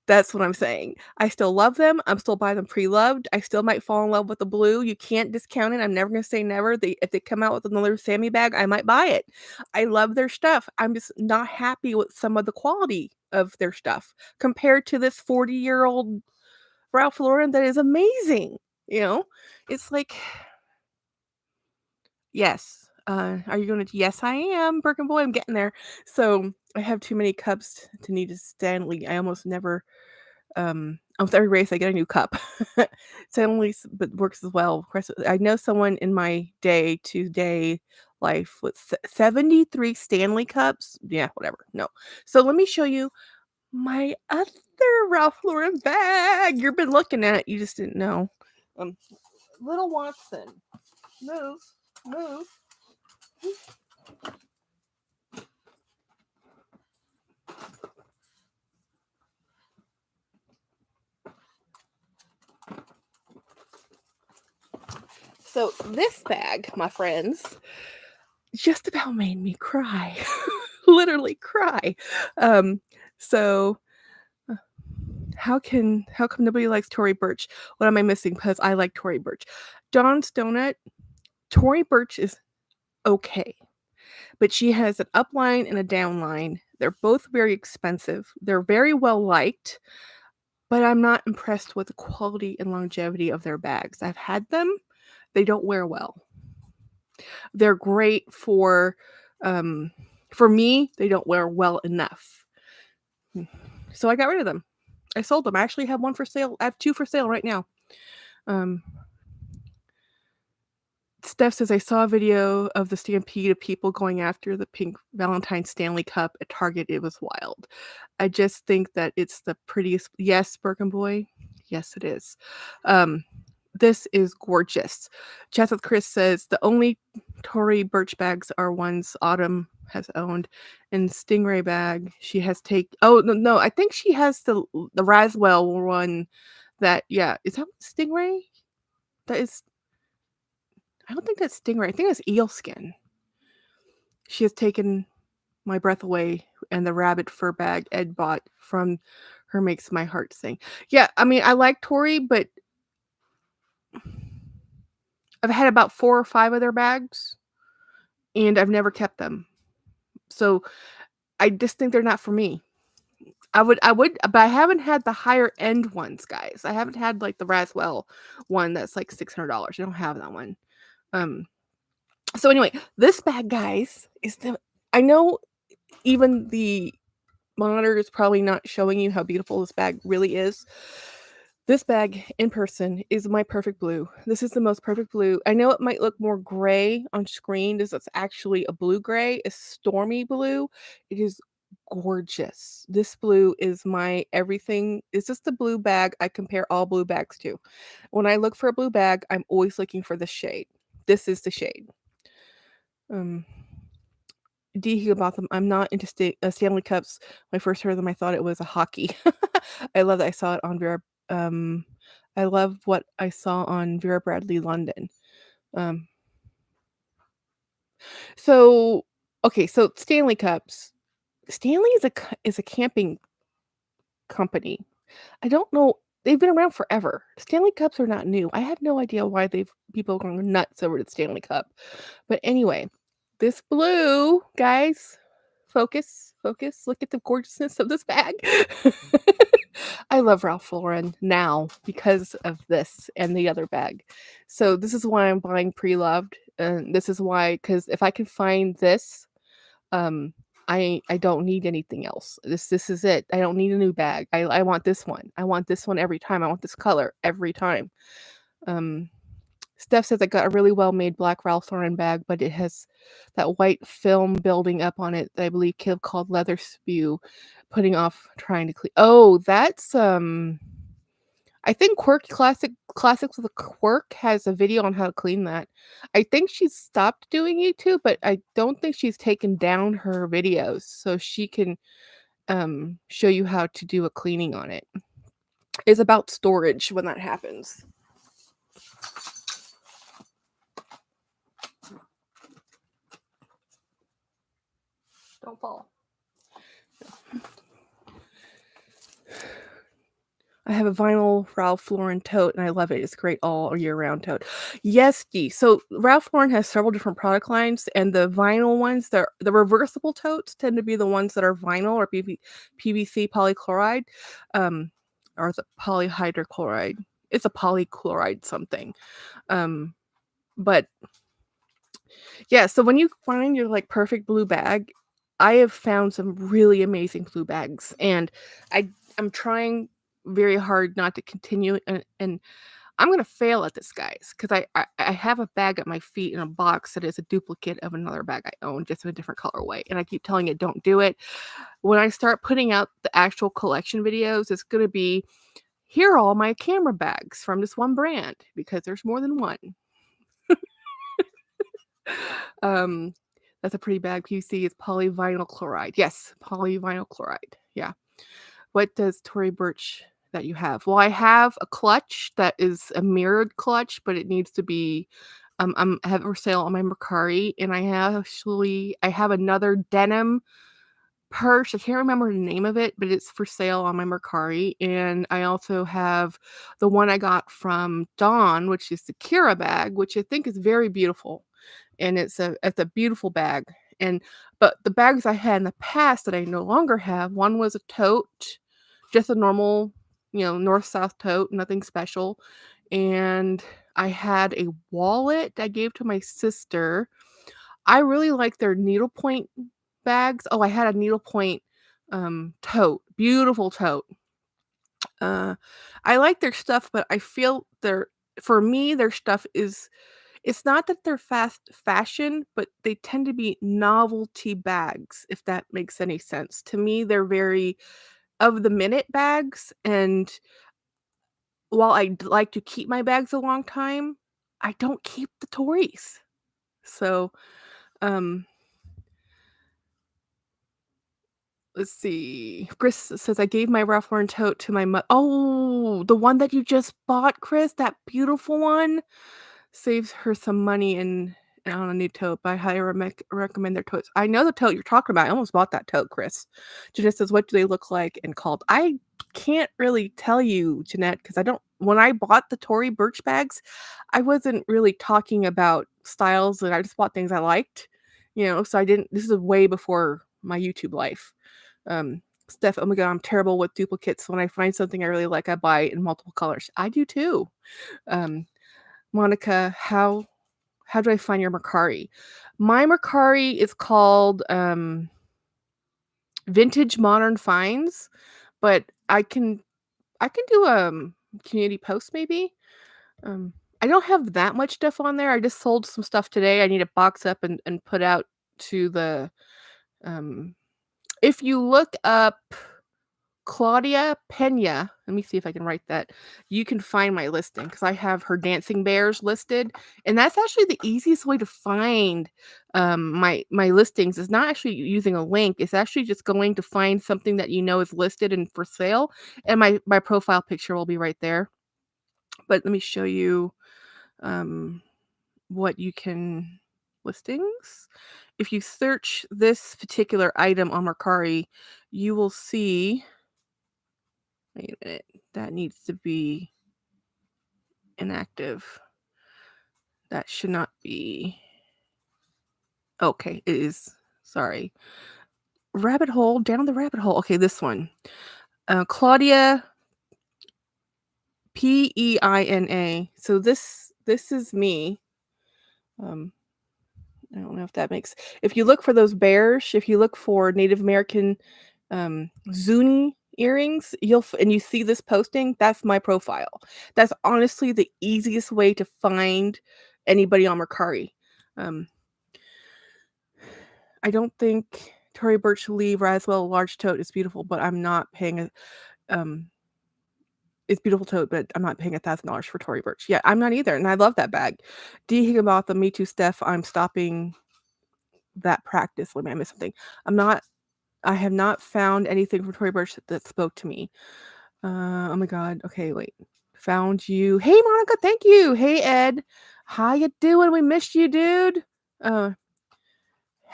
That's what I'm saying. I still love them. I'm still buying them pre-loved. I still might fall in love with the blue. You can't discount it. I'm never going to say never. If they come out with another Sammy bag, I might buy it. I love their stuff. I'm just not happy with some of the quality of their stuff compared to this 40-year-old Ralph Lauren that is amazing. You know, it's like, yes. Are you going to? Yes, I am. Birkin boy, I'm getting there. So I have too many cups to need a Stanley. I almost never. On every race, I get a new cup. Stanley, but works as well. Of course, I know someone in my day-to-day life with 73 Stanley cups. Yeah, whatever. No. So let me show you my other Ralph Lauren bag. You've been looking at it. You just didn't know. Little Watson, move. So this bag, my friends, just about made me cry. Literally cry. So how come nobody likes Tory Burch? What am I missing? Because I like Tory Burch. Dawn's Donut, Tory Burch is okay, but she has an upline and a downline. They're both very expensive. They're very well liked, but I'm not impressed with the quality and longevity of their bags. I've had them. They don't wear well. They're great for me, they don't wear well enough. So I got rid of them. I sold them. I actually have one for sale. I have 2 for sale right now. Steph says, I saw a video of the stampede of people going after the pink Valentine Stanley Cup at Target. It was wild. I just think that it's the prettiest. Yes, Birkin Boy. Yes, it is. This is gorgeous. Chat with Chris says, the only Tory Burch bags are ones Autumn has owned. And Stingray bag, she has oh, no, I think she has the Raswell one that, yeah. Is that Stingray? That is... I don't think that's Stingray. I think that's eel skin. She has taken my breath away, and the rabbit fur bag Ed bought from her makes my heart sing. Yeah, I mean, I like Tory, but I've had about 4 or 5 of their bags, and I've never kept them. So I just think they're not for me. I would, but I haven't had the higher end ones, guys. I haven't had like the Raswell one that's like $600. I don't have that one. So anyway, this bag, guys, I know even the monitor is probably not showing you how beautiful this bag really is. This bag in person is my perfect blue. This is the most perfect blue. I know it might look more gray on screen. It's actually a blue gray, a stormy blue. It is gorgeous. This blue is my everything. It's just the blue bag I compare all blue bags to. When I look for a blue bag, I'm always looking for the shade. This is the shade. D about them. I'm not into Stanley Cups. When I first heard them, I thought it was a hockey. I love that I saw it on Vera. I love what I saw on Vera Bradley London. So okay, so Stanley Cups. Stanley is a camping company. I don't know. They've been around forever. Stanley Cups are not new. I have no idea why people are going nuts over the Stanley Cup. But anyway, this blue, guys, focus. Look at the gorgeousness of this bag. I love Ralph Lauren now because of this and the other bag. So this is why I'm buying pre-loved. And this is why, because if I can find this, I don't need anything else. This is it. I don't need a new bag. I want this one. I want this one every time. I want this color every time. Steph says I got a really well-made black Ralph Lauren bag, but it has that white film building up on it that I believe Kib called leather spew, putting off trying to clean. Oh, that's I think Classics with a Quirk has a video on how to clean that. I think she's stopped doing YouTube, but I don't think she's taken down her videos, so she can show you how to do a cleaning on it. It's about storage when that happens. Don't fall. I have a vinyl Ralph Lauren tote, and I love it. It's great all year round tote. Yes, Dee. So Ralph Lauren has several different product lines, and the vinyl ones, the reversible totes tend to be the ones that are vinyl or PVC polychloride, or the polyhydrochloride. It's a polychloride something. But yeah, so when you find your like perfect blue bag, I have found some really amazing blue bags, and I'm trying very hard not to continue, and I'm gonna fail at this, guys, because I have a bag at my feet in a box that is a duplicate of another bag I own, just in a different colorway, and I keep telling it, don't do it. When I start putting out the actual collection videos, it's gonna be, here are all my camera bags from this one brand, because there's more than one. That's a pretty bag. PVC is polyvinyl chloride. Yes, polyvinyl chloride. Yeah. What does Tory Burch that you have? Well, I have a clutch that is a mirrored clutch, but it needs to be I have it for sale on my Mercari, and I have another denim purse. I can't remember the name of it, but it's for sale on my Mercari. And I also have the one I got from Dawn, which is the Kira bag, which I think is very beautiful. And it's a beautiful bag. And but the bags I had in the past that I no longer have, one was a tote, just a normal, north-south tote, nothing special. And I had a wallet I gave to my sister. I really like their needlepoint bags. Oh, I had a needlepoint tote, beautiful tote. Uh, I like their stuff, but I feel for me, their stuff is it's not that they're fast fashion, but they tend to be novelty bags, if that makes any sense. To me, they're very of the minute bags, and while I'd like to keep my bags a long time, I don't keep the toys. So, um, let's see. Chris says, "I gave my Ralph Lauren tote to my Oh, the one that you just bought, Chris, that beautiful one? Saves her some money and on a new tote, but I highly recommend their totes." I know the tote you're talking about. I almost bought that tote, Chris. Jeanette says, "What do they look like and called?" I can't really tell you, Jeanette, because I don't when I bought the Tory Burch bags, I wasn't really talking about styles, and I just bought things I liked, so I didn't this is way before my YouTube life. Steph, oh my god, I'm terrible with duplicates. When I find something I really like, I buy it in multiple colors. I do too. Um, Monica, how do I find your Mercari? My Mercari is called Vintage Modern Finds, but I can do community post maybe. I don't have that much stuff on there. I just sold some stuff today. I need to box up and put out to the um if you look up Claudia Pena, let me see if I can write that. You can find my listing because I have her dancing bears listed, and that's actually the easiest way to find my listings. Is not actually using a link. It's actually just going to find something that you know is listed and for sale, and my profile picture will be right there. But let me show you um, what you can listings. If you search this particular item on Mercari, you will see. Wait a minute. That needs to be inactive. That should not be. Okay, it is. Sorry. Rabbit hole, down the rabbit hole. Okay, this one. Claudia Pena. So this is me. I don't know if that makes if you look for those bears, if you look for Native American Zuni earrings, and you see this posting, that's my profile. That's honestly the easiest way to find anybody on Mercari. Um, I don't think Tory Burch Lee Raswell large tote is beautiful, but I'm not paying a um it's beautiful tote, but I'm not paying $1,000 for Tory Burch. Yeah, I'm not either, and I love that bag. D Higginbotham, me too, Steph. I'm stopping that practice. Let me I missed something. I have not found anything from Tory Burch that spoke to me. Oh my god. Okay, wait. Found you. Hey Monica, thank you. Hey Ed. How you doing? We missed you, dude. Uh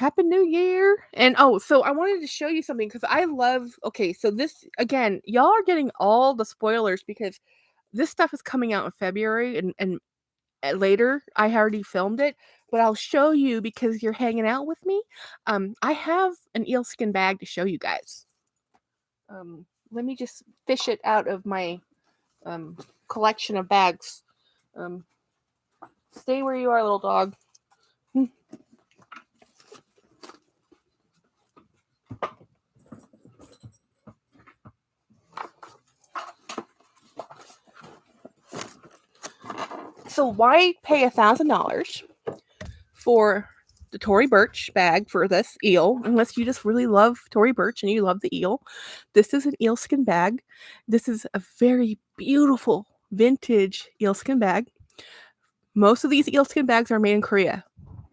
Happy New Year. And so I wanted to show you something because I love okay, so this again, y'all are getting all the spoilers because this stuff is coming out in February and later. I already filmed it, but I'll show you because you're hanging out with me. I have an eelskin bag to show you guys. Let me just fish it out of my collection of bags. Um, Stay where you are, little dog. So why pay $1,000 for the Tory Burch bag for this eel, unless you just really love Tory Burch and you love the eel? This is an eelskin bag. This is a very beautiful vintage eelskin bag. Most of these eelskin bags are made in Korea.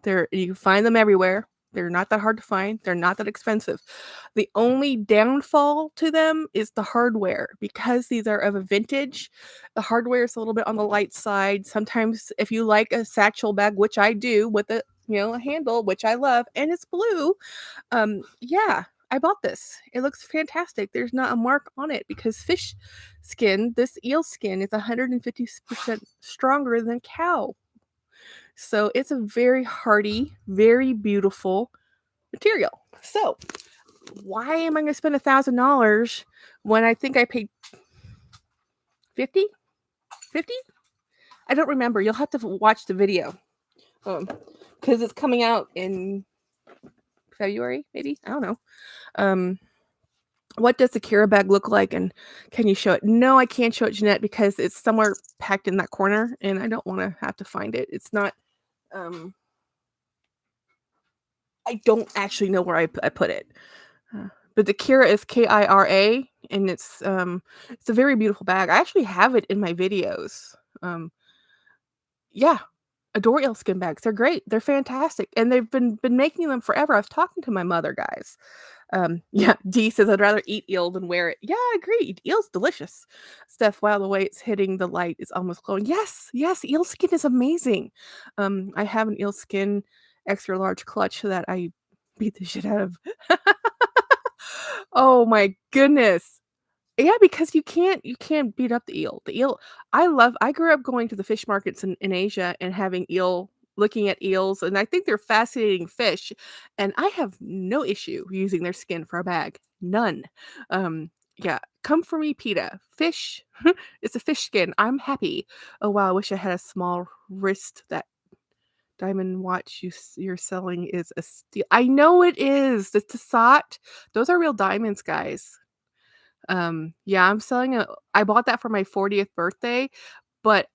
You can find them everywhere. They're not that hard to find. They're not that expensive. The only downfall to them is the hardware. Because these are of a vintage, the hardware is a little bit on the light side. Sometimes if you like a satchel bag, which I do with a handle, which I love, and it's blue, yeah, I bought this. It looks fantastic. There's not a mark on it because fish skin, this eel skin is 150% stronger than cow. So it's a very hardy, very beautiful material. So why am I going to spend $1,000 when I think I paid 50? 50? I don't remember. You'll have to watch the video. Because it's coming out in February, maybe? I don't know. What does the Kira bag look like, and can you show it? No, I can't show it, Jeanette, because it's somewhere packed in that corner, and I don't want to have to find it. It's not, I don't actually know where I put it. But the Kira is Kira, and it's a very beautiful bag. I actually have it in my videos. Yeah, adore eelskin bags. They're great. They're fantastic, and they've been making them forever. I was talking to my mother, guys. Yeah, D says I'd rather eat eel than wear it. Yeah, I agree. Eel's delicious. Steph, wow, the way it's hitting the light is almost glowing. Yes, yes, eel skin is amazing. I have an eel skin extra large clutch that I beat the shit out of. Oh my goodness. Yeah, because you can't beat up the eel. The eel, I grew up going to the fish markets in Asia and having looking at eels, and I think they're fascinating fish, and I have no issue using their skin for a bag. None. Yeah, come for me, PETA. Fish, it's a fish skin. I'm happy. Oh wow, I wish I had a small wrist. That diamond watch you're selling is a steal. I know it is. The Tissot. Those are real diamonds, guys. Yeah, I bought that for my 40th birthday, but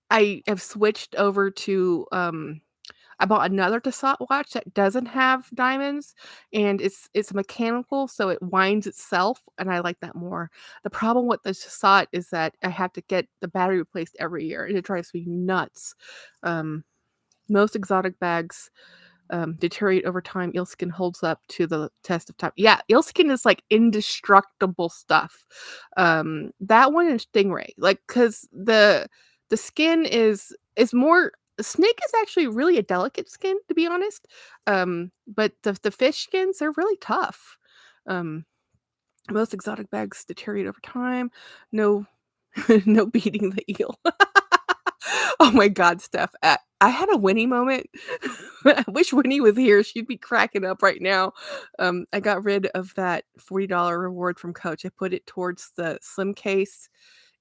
I have switched over to, I bought another Tissot watch that doesn't have diamonds, and it's mechanical, so it winds itself, and I like that more. The problem with the Tissot is that I have to get the battery replaced every year, and it drives me nuts. Most exotic bags deteriorate over time. Eelskin holds up to the test of time. Yeah, eelskin is like indestructible stuff. That one is stingray, like because the skin is more. Snake is actually really a delicate skin, to be honest. But the fish skins, they're really tough. Um, Most exotic bags deteriorate over time. No, no beating the eel. Oh my god, Steph. I had a Winnie moment. I wish Winnie was here. She'd be cracking up right now. I got rid of that $40 reward from Coach. I put it towards the slim case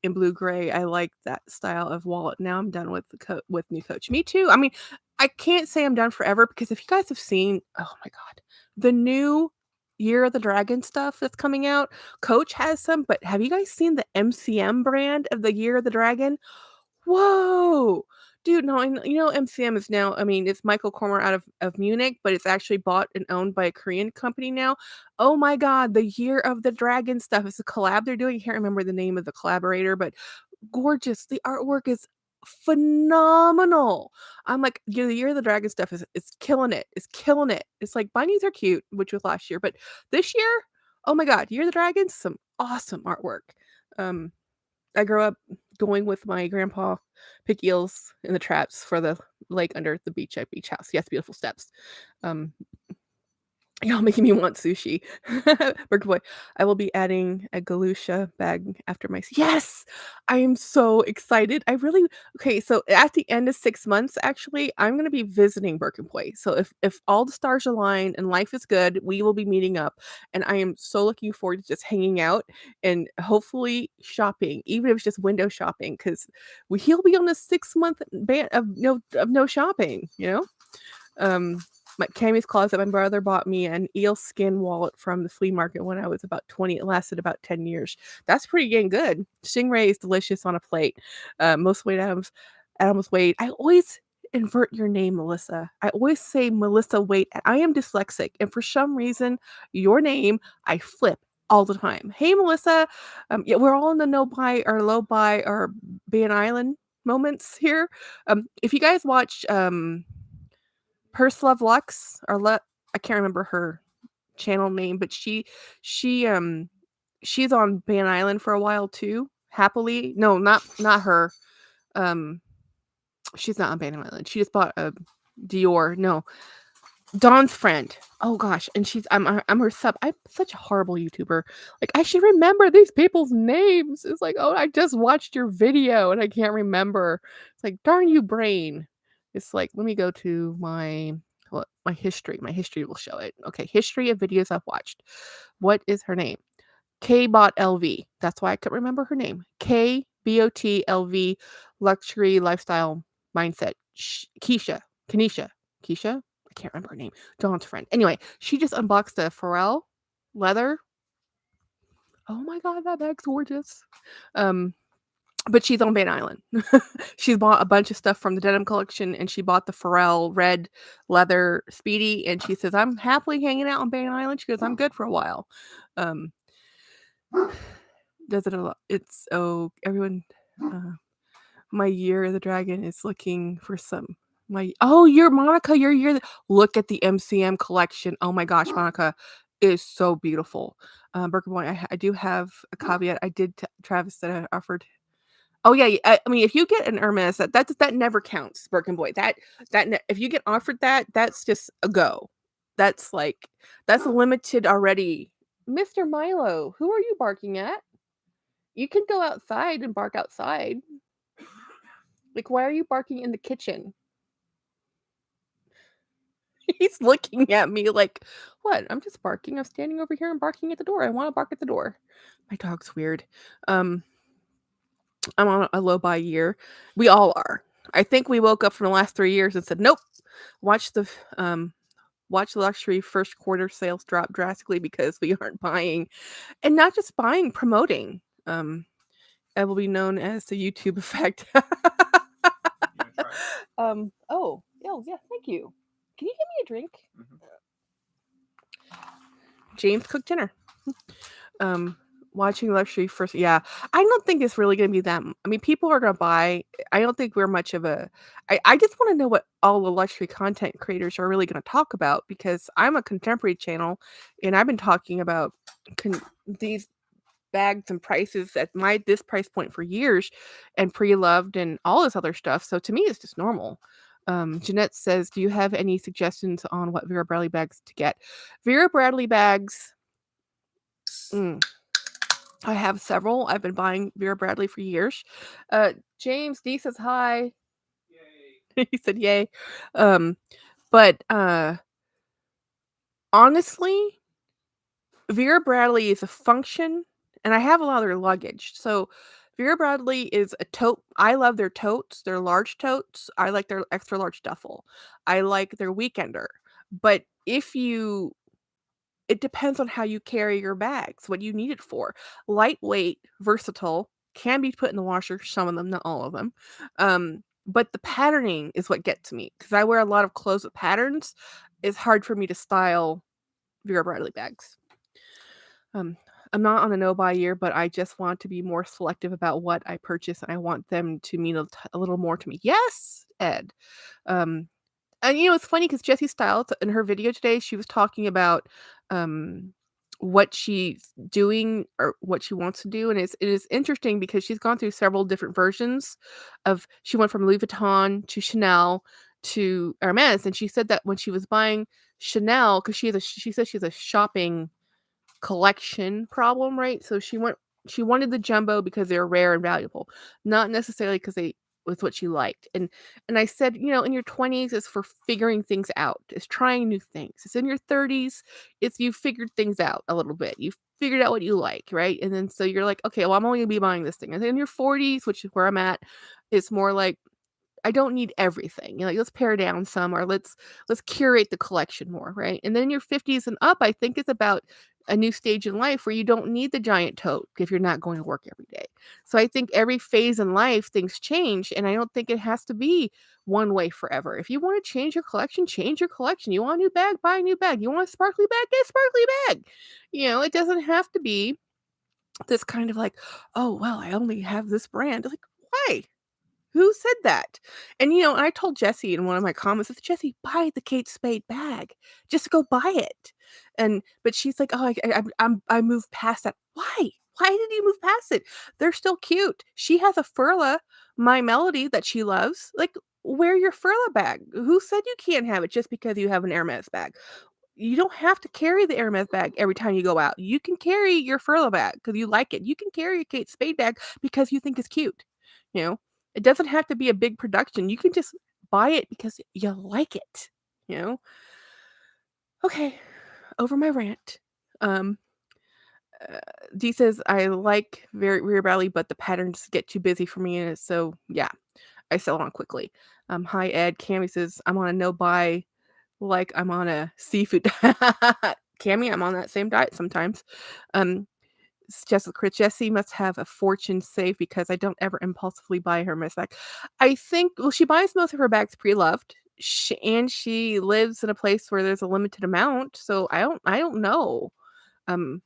in blue gray. I like that style of wallet. Now I'm done with with new Coach. Me too. I mean, I can't say I'm done forever because if you guys have seen, oh my god, the new Year of the Dragon stuff that's coming out, Coach has some, but have you guys seen the MCM brand of the Year of the Dragon? Whoa! Dude, no, and MCM is now, I mean, it's Michael Kormer out of Munich, but it's actually bought and owned by a Korean company now. Oh my god, the Year of the Dragon stuff is a collab they're doing. I can't remember the name of the collaborator, but gorgeous. The artwork is phenomenal. I'm like, yeah, the Year of the Dragon stuff is killing it. It's killing it. It's like bunnies are cute, which was last year, but this year, oh my god, Year of the Dragons, some awesome artwork. I grew up going with my grandpa, pick eels in the traps for the lake under the beach at Beach House. Yes, beautiful steps. Um, Y'all making me want sushi. Burger Boy, I will be adding a Galusha bag after my yes! I am so excited. I really okay, so at the end of 6 months, actually, I'm gonna be visiting Birkin Boy. So if all the stars align and life is good, we will be meeting up. And I am so looking forward to just hanging out and hopefully shopping, even if it's just window shopping, because he'll be on a 6-month ban of no shopping, you know? My Cammy's Closet, my brother bought me an eel skin wallet from the flea market when I was about 20. It lasted about 10 years. That's pretty dang good. Stingray is delicious on a plate. Most weight Adams Wade. I always invert your name, Melissa. I always say Melissa Wade. I am dyslexic, and for some reason, your name I flip all the time. Hey, Melissa. Yeah, we're all in the no buy or low buy or Ban Island moments here. If you guys watch Purse Love Lux I can't remember her channel name, but she she's on Ban Island for a while too. Happily. No, not her. Um she's not on Ban Island. She just bought a Dior. No. Dawn's friend. Oh gosh, and I'm her sub. I'm such a horrible YouTuber. Like I should remember these people's names. It's like, oh, I just watched your video and I can't remember. It's like, darn you, brain. It's like, let me go to my history. My history will show it. Okay, history of videos I've watched. What is her name? KBot LV. That's why I couldn't remember her name. KBOT LV luxury lifestyle mindset. Keisha. Kenisha. Keisha? I can't remember her name. Dawn's friend. Anyway, she just unboxed a Pharrell leather. Oh my god, that bag's gorgeous. But she's on Van Island. She's bought a bunch of stuff from the denim collection and she bought the Pharrell red leather Speedy and she says, I'm happily hanging out on Van Island. She goes, I'm good for a while. Um does it a lot. It's everyone my year of the dragon is looking for some you're Monica, look at the MCM collection. Oh my gosh, Monica is so beautiful. Birkin Boy, I do have a caveat. I did Travis that I offered. Oh yeah, I mean if you get an Hermes that never counts, Birkin Boy. If you get offered that, that's just a go. That's like that's limited already. Mr. Milo, who are you barking at? You can go outside and bark outside. Like, why are you barking in the kitchen? He's looking at me like, what? I'm just barking. I'm standing over here and barking at the door. I want to bark at the door. My dog's weird. I'm on a low buy year. We all are. I think we woke up from the last 3 years and said, nope. Watch the luxury first quarter sales drop drastically because we aren't buying, and not just buying, promoting. It will be known as the YouTube effect. Yeah, thank you. Can you give me a drink? James cooked dinner. Watching luxury first, yeah. I don't think it's really gonna be that. I mean, people are gonna buy. I don't think we're much of a. I just want to know what all the luxury content creators are really gonna talk about because I'm a contemporary channel, and I've been talking about these bags and prices at this price point for years, and pre-loved and all this other stuff. So to me, it's just normal. Jeanette says, "Do you have any suggestions on what Vera Bradley bags to get?" Vera Bradley bags. I have several. I've been buying Vera Bradley for years. James D says hi. Yay. He said yay. But honestly, Vera Bradley is a function, and I have a lot of their luggage. So Vera Bradley is a tote. I love their totes, their large totes. I like their extra large duffel. I like their weekender. But it depends on how you carry your bags, what you need it for. Lightweight, versatile, can be put in the washer, some of them, not all of them. But the patterning is what gets me because I wear a lot of clothes with patterns. It's hard for me to style Vera Bradley bags. I'm not on a no-buy year, but I just want to be more selective about what I purchase, and I want them to mean a little more to me. Yes, Ed. And it's funny because Jessie Stiles in her video today, she was talking about what she's doing or what she wants to do, and it is interesting because she's gone through several different versions of. She went from Louis Vuitton to Chanel to Hermes, and she said that when she was buying Chanel, because she says she has a shopping collection problem, right? So she wanted the jumbo because they were rare and valuable, not necessarily because they was what she liked. And I said, in your 20s is for figuring things out. It's trying new things. It's in your 30s, it's you figured things out a little bit. You figured out what you like, right? And then so you're like, okay, well, I'm only gonna be buying this thing. And then in your 40s, which is where I'm at, it's more like I don't need everything. Let's pare down some or let's curate the collection more, right? And then in your 50s and up, I think it's about a new stage in life where you don't need the giant tote if you're not going to work every day. So I think every phase in life things change and I don't think it has to be one way forever. If you want to change your collection, change your collection. You want a new bag, buy a new bag. You want a sparkly bag, get a sparkly bag. It doesn't have to be this kind of like, oh, well, I only have this brand. Like, why? Who said that? And I told Jessie in one of my comments, I said, Jessie, buy the Kate Spade bag. Just go buy it. But she's like, oh, I moved past that. Why? Why did you move past it? They're still cute. She has a Furla, My Melody, that she loves. Like, wear your Furla bag. Who said you can't have it just because you have an Hermes bag? You don't have to carry the Hermes bag every time you go out. You can carry your Furla bag because you like it. You can carry a Kate Spade bag because you think it's cute. You know, it doesn't have to be a big production. You can just buy it because you like it. You know. Okay, over my rant. Um, D says I like very Rear Valley, but the patterns get too busy for me, and so yeah, I sell it on quickly. Hi Ed. Cammy says I'm on a no buy, like I'm on a seafood. Cammy, I'm on that same diet sometimes. Um, Jessica Chris Jessie must have a fortune saved because I don't ever impulsively buy her Hermes bag. I think well, she buys most of her bags pre-loved. And she lives in a place where there's a limited amount, so I don't know. Um,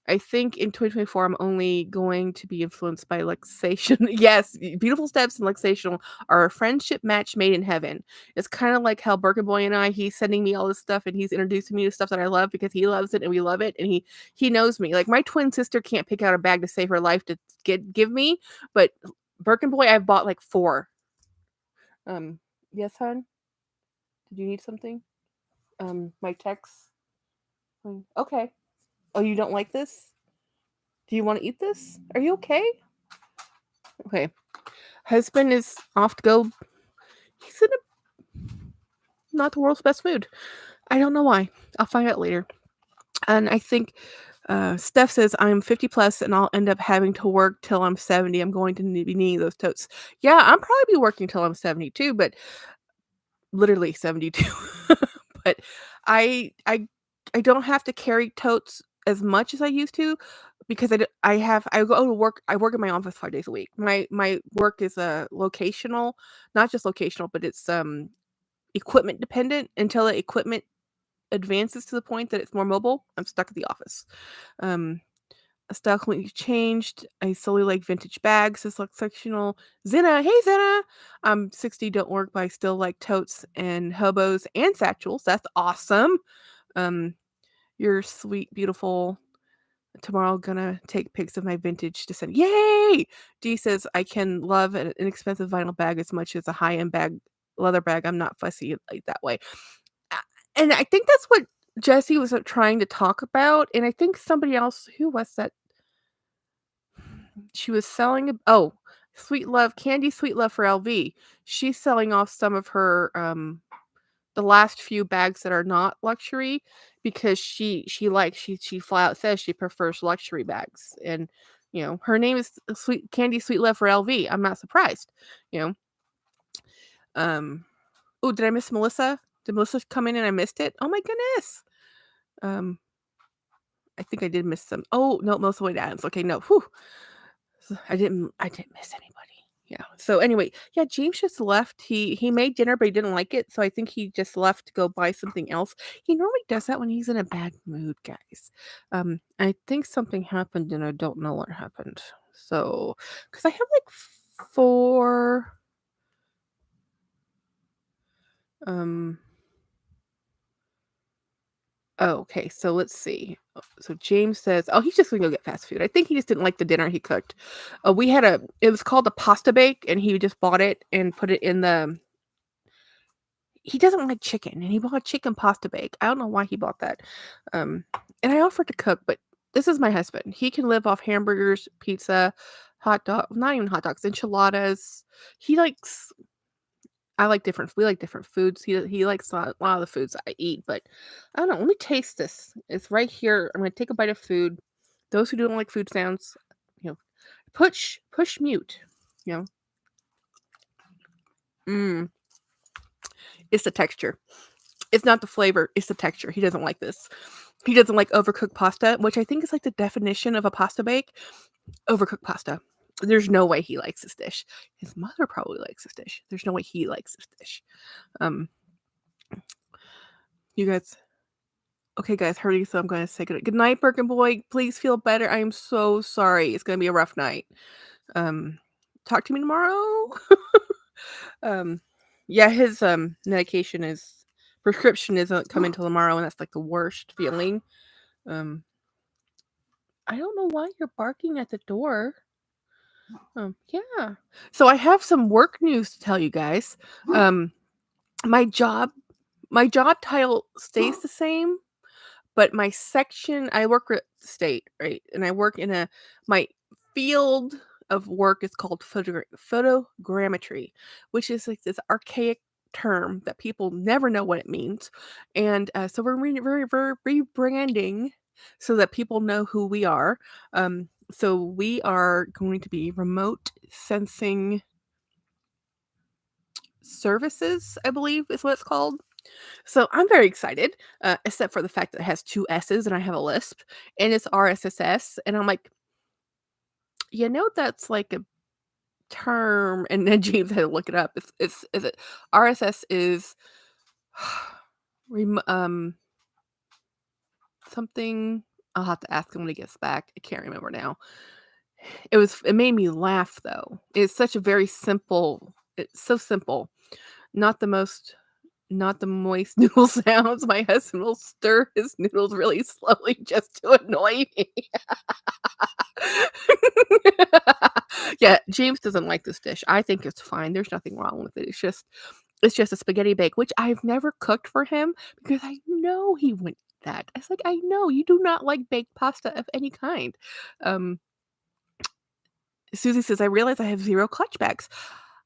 I think in 2024, I'm only going to be influenced by Luxation. Yes, Beautiful Steps and Luxational are a friendship match made in heaven. It's kind of like how Burger Boy and I, he's sending me all this stuff and he's introducing me to stuff that I love because he loves it and we love it and he knows me. Like my twin sister can't pick out a bag to save her life to give me, but Birkin Boy, I've bought like 4. Yes, hon. Did you need something? My text. Okay. Oh, you don't like this? Do you want to eat this? Are you okay? Okay. Husband is off to go. He's in a not the world's best mood. I don't know why. I'll find out later. And I think Steph says I'm 50 plus and I'll end up having to work till I'm 70. I'm going to be needing those totes. Yeah, I'm probably be working till I'm 72, but literally 72. But I I I don't have to carry totes as much as I used to because I go to work. I work in my office 5 days a week. My work is locational, not just locational, but it's equipment dependent. Until the equipment advances to the point that it's more mobile, I'm stuck at the office. Um, Style completely changed. I solely like vintage bags. This looks sectional. Zena, hey Zena. I'm 60, don't work, but I still like totes and hobos and satchels. That's awesome. Um, you're sweet, beautiful. Tomorrow gonna take pics of my vintage to send. Yay! Dee says I can love an inexpensive vinyl bag as much as a high-end leather bag. I'm not fussy like that way. A- And I think that's what Jesse was trying to talk about. And I think somebody else, who was that? She was selling Sweet Love, Candy Sweet Love for LV. She's selling off some of her the last few bags that are not luxury because she flat out says she prefers luxury bags. And her name is Sweet Love for LV. I'm not surprised. You know. Oh, did I miss Melissa? Did Melissa come in and I missed it? Oh my goodness. Um I think I did miss some. Oh, no, Melissa Wade Adams. Okay, no. Whew. I didn't miss anybody. Yeah. So anyway, yeah, James just left. He made dinner, but he didn't like it, so I think he just left to go buy something else. He normally does that when he's in a bad mood, guys. I think something happened and I don't know what happened. So, because I have like 4 um oh, okay, so let's see. So James says, "Oh, he's just gonna go get fast food." I think he just didn't like the dinner he cooked. It was called a pasta bake, and he just bought it and put it in the. He doesn't like chicken, and he bought a chicken pasta bake. I don't know why he bought that. And I offered to cook, but this is my husband. He can live off hamburgers, pizza, hot dog, not even hot dogs, enchiladas. He likes we like different foods. He likes a lot of the foods I eat, but I don't know. Let me taste this. It's right here. I'm gonna take a bite of food. Those who don't like food sounds, you know, push mute. You know, mm, it's the texture. It's not the flavor. It's the texture. He doesn't like this. He doesn't like overcooked pasta, which I think is like the definition of a pasta bake. Overcooked pasta. There's no way he likes this dish. His mother probably likes this dish. There's no way he likes this dish. Um, you guys. Okay, guys, hurry, so I'm gonna say good night, Birkin boy. Please feel better. I am so sorry. It's gonna be a rough night. Um, talk to me tomorrow. um, yeah, his medication is prescription isn't coming till tomorrow, and that's like the worst feeling. Um, I don't know why you're barking at the door. Yeah. So I have some work news to tell you guys. Um, my job, my job title stays the same, but my section, I work at state, right? And I work in my field of work is called photogrammetry, which is like this archaic term that people never know what it means. And so we're rebranding so that people know who we are. So we are going to be remote sensing services, I believe is what it's called. So I'm very excited, except for the fact that it has 2 S's and I have a lisp, and it's RSSS, and I'm like, that's like a term, and then James had to look it up. It's is it RSS is rem something. I'll have to ask him when he gets back. I can't remember now. It made me laugh though. It's such a very simple, it's so simple. Not the most Not the moist noodle sounds. My husband will stir his noodles really slowly just to annoy me. Yeah, James doesn't like this dish. I think it's fine. There's nothing wrong with it. It's just a spaghetti bake, which I've never cooked for him because I know he wouldn't eat that. It's like, I know you do not like baked pasta of any kind. Um, Susie says, I realize I have 0 clutch bags.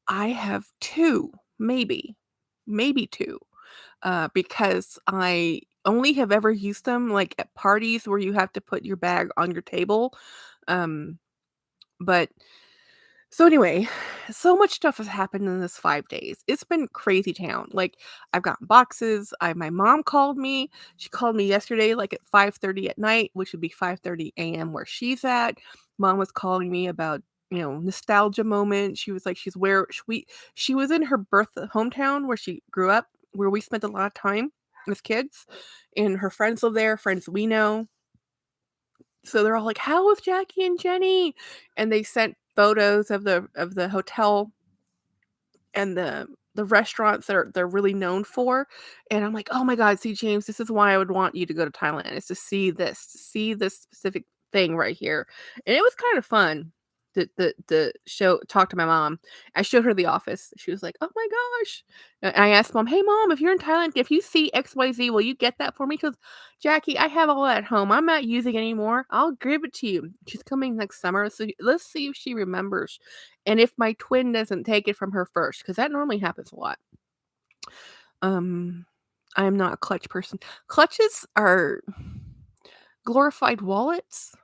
I have 2, maybe 2. Because I only have ever used them, like, at parties where you have to put your bag on your table, um, but so anyway, so much stuff has happened in this 5 days. It's been crazy town, like, I've gotten boxes, my mom called me. She called me yesterday, like, at 5:30 at night, which would be 5:30 AM where she's at. Mom was calling me about, nostalgia moment. She was like, she was in her hometown where she grew up, where we spent a lot of time as kids, and her friends live there, friends we know. So they're all like, "How was Jackie and Jenny?" And they sent photos of the hotel and the restaurants that they're really known for, and I'm like, "Oh my god, see, James, this is why I would want you to go to Thailand, is to see this specific thing right here." And it was kind of fun to show talk to my mom. I showed her The Office. She was like, "Oh my gosh." And I asked mom, "Hey mom, if you're in Thailand, if you see XYZ, will you get that for me?" She goes, "Jackie, I have all that at home. I'm not using it anymore. I'll give it to you." She's coming next summer, so let's see if she remembers. And if my twin doesn't take it from her first, because that normally happens a lot. Um, I am not a clutch person. Clutches are glorified wallets.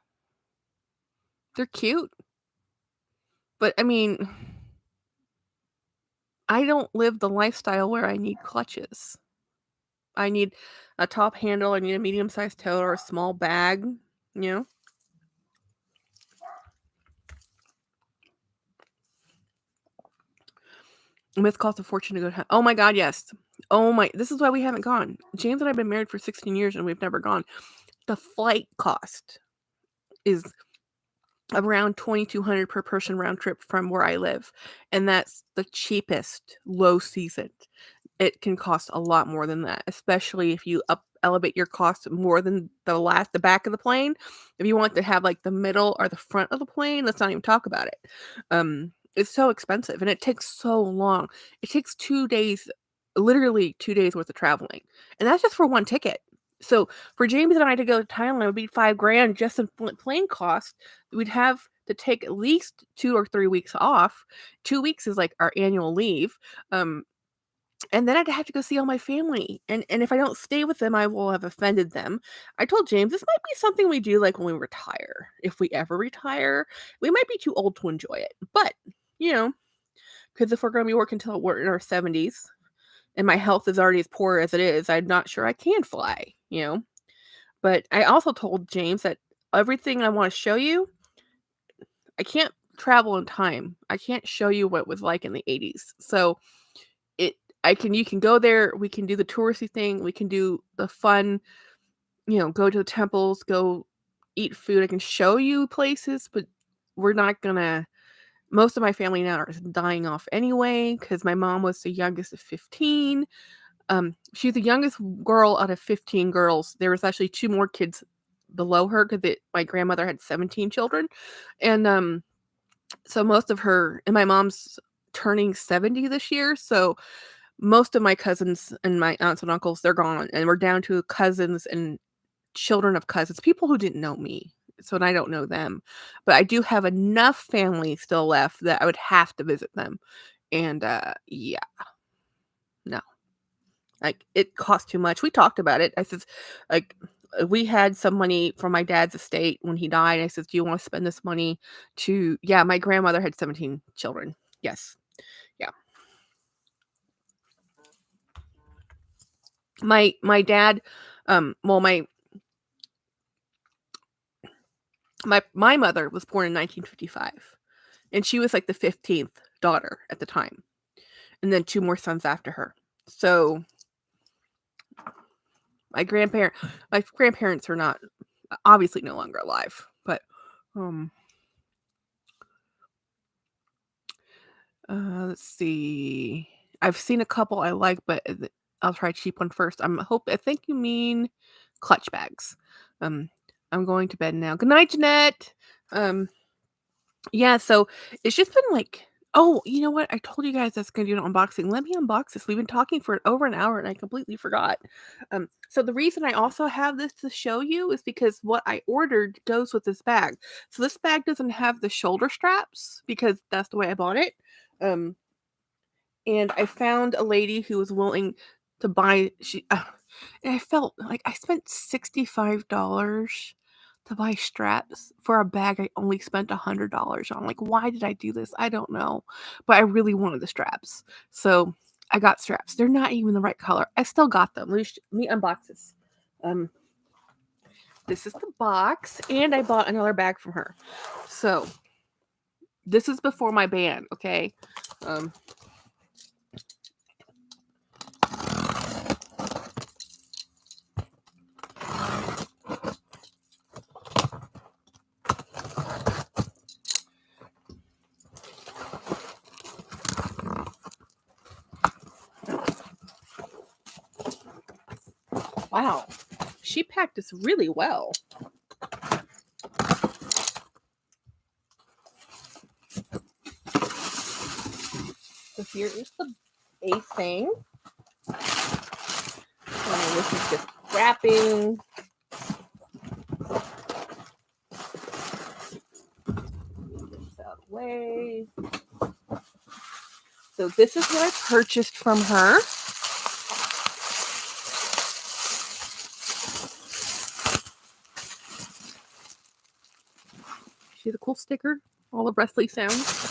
They're cute, but I mean, I don't live the lifestyle where I need clutches. I need a top handle, I need a medium-sized tote or a small bag, you know? And it's cost a fortune to go to. Oh my god, yes. Oh my, this is why we haven't gone. James and I have been married for 16 years and we've never gone. The flight cost is around 2,200 per person round trip from where I live, and that's the cheapest low season. It can cost a lot more than that, especially if you elevate your cost more than the back of the plane. If you want to have, like, the middle or the front of the plane, let's not even talk about it. It's so expensive, and it takes so long. It takes 2 days, literally 2 days worth of traveling, and that's just for 1 ticket. So, for James and I to go to Thailand, it would be 5 grand just in plane cost. We'd have to take at least 2 or 3 weeks off. 2 weeks is, like, our annual leave, um, and then I'd have to go see all my family, and if I don't stay with them, I will have offended them. I told James this might be something we do, like, when we retire. If we ever retire, we might be too old to enjoy it, but, you know, because if we're gonna be working till we're in our 70s and my health is already as poor as it is, I'm not sure I can fly, you know? But I also told James that everything I wanna show you, I can't travel in time. I can't show you what it was like in the '80s. So, it I can you can go there, we can do the touristy thing, we can do the fun, go to the temples, go eat food. I can show you places, but we're not gonna most of my family now are dying off anyway because my mom was the youngest of 15. She's the youngest girl out of 15 girls. There was actually 2 more kids below her because my grandmother had 17 children, and, So most of her and my mom's turning 70 this year, so most of my cousins and my aunts and uncles, they're gone, and we're down to cousins and children of cousins, people who didn't know me, so and I don't know them. But I do have enough family still left that I would have to visit them. And, yeah, no. Like, it cost too much. We talked about it. I says, like, we had some money from my dad's estate when he died. I said, "Do you wanna spend this money to" yeah, my grandmother had 17 children. Yes. Yeah. My dad, well, my mother was born in 1955, and she was, like, the 15th daughter at the time, and then 2 more sons after her. So, my grandparents are not obviously no longer alive, but, um let's see. I've seen a couple I like, but I'll try a cheap one first. I think you mean clutch bags. Um, I'm going to bed now. Good night, Jeanette. Um, yeah, so it's just been like, oh, you know what? I told you guys I was gonna do an unboxing. Let me unbox this. We've been talking for over an hour and I completely forgot. So the reason I also have this to show you is because what I ordered goes with this bag. So this bag doesn't have the shoulder straps because that's the way I bought it. Um, and I found a lady who was willing to buy and I felt like I spent $65 to buy straps for a bag I only spent $100 on. Like, why did I do this? I don't know, but I really wanted the straps, so I got straps. They're not even the right color. I still got them. Let me unbox this. Um, this is the box, and I bought another bag from her. So this is before my ban, okay? Um, wow, she packed this really well. So here is the base thing. And this is just wrapping. Get this out of the way. So this is what I purchased from her. See the cool sticker? All the wrestling sounds.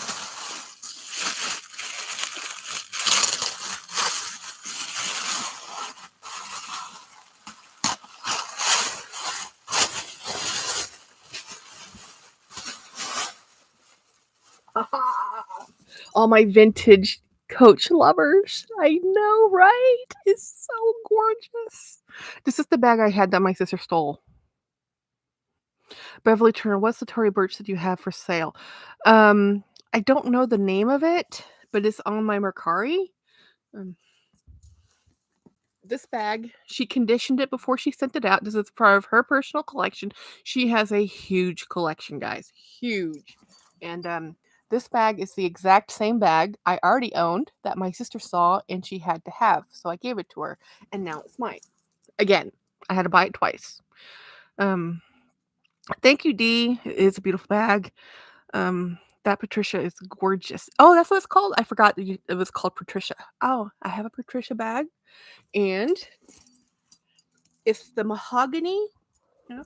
All my vintage Coach lovers. I know, right? It's so gorgeous. This is the bag I had that my sister stole. Beverly Turner, what's the Tory Burch that you have for sale? Um, I don't know the name of it, but it's on my Mercari. Um, this bag, she conditioned it before she sent it out. This is part of her personal collection. She has a huge collection, guys. Huge. And this bag is the exact same bag I already owned that my sister saw and she had to have. So I gave it to her and now it's mine. Again, I had to buy it twice. Um thank you, Dee. It's a beautiful bag. That Patricia is gorgeous. Oh, that's what it's called. I forgot that it was called Patricia. Oh, I have a Patricia bag and it's the mahogany. Yeah.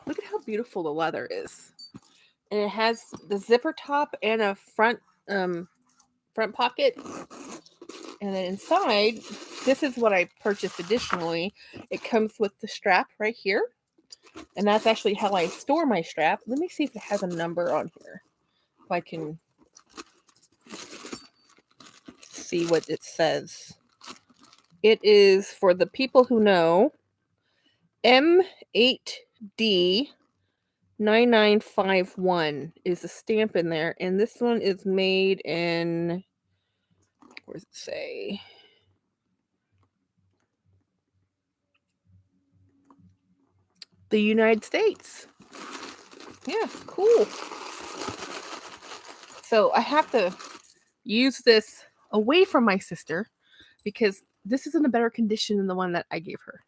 Look at how beautiful the leather is. And it has the zipper top and a front pocket. And then inside, this is what I purchased additionally. It comes with the strap right here. And that's actually how I store my strap. Let me see if it has a number on here. If I can see what it says. It is, for the people who know, M8D 9951 is a stamp in there. And this one is made in, where does it say? The United States. Yeah, cool. So I have to use this away from my sister because this is in a better condition than the one that I gave her.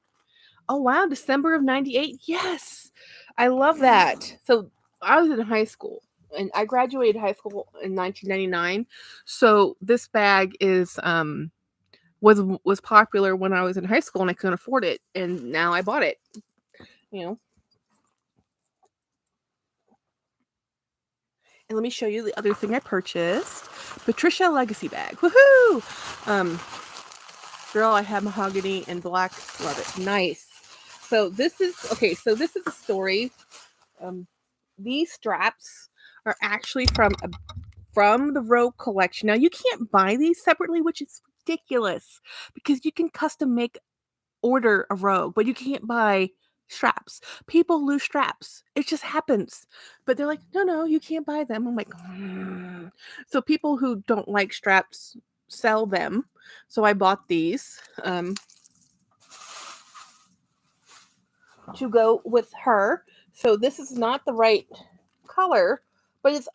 Oh wow, December of 98. Yes. I love that. So I was in high school and I graduated high school in 1999. So this bag is was popular when I was in high school and I couldn't afford it, and now I bought it. You know. And let me show you the other thing I purchased. Patricia Legacy bag. Woohoo! Girl, I have mahogany and black. Love it. Nice. So this is okay. So this is a story. These straps are actually from the Rogue collection. Now you can't buy these separately, which is ridiculous because you can custom make order a Rogue, but you can't buy straps. People lose straps. It just happens. But they're like, no, you can't buy them. I'm like, so people who don't like straps sell them. So I bought these to go with her. So this is not the right color, but it's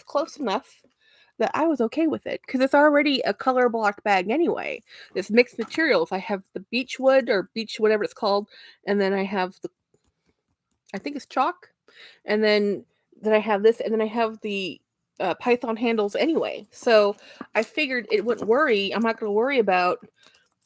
close enough that I was okay with it because it's already a color blocked bag anyway. It's mixed materials. I have the beech wood or beech whatever it's called, and then I have I think it's chalk, and then I have this, and then I have the python handles anyway. So I figured it wouldn't worry. I'm not going to worry about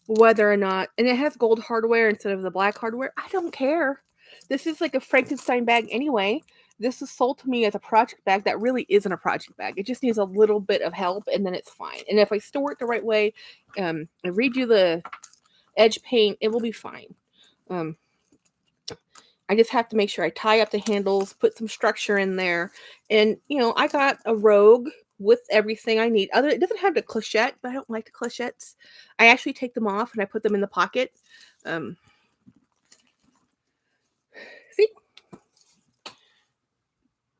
whether or not, and it has gold hardware instead of the black hardware. I don't care. This is like a Frankenstein bag anyway. This is sold to me as a project bag that really isn't a project bag. It just needs a little bit of help and then it's fine. And if I store it the right way, I redo the edge paint, it will be fine. I just have to make sure I tie up the handles, put some structure in there. And, I got a Rogue with everything I need. It doesn't have the clochette, but I don't like the clochettes. I actually take them off and I put them in the pocket. See?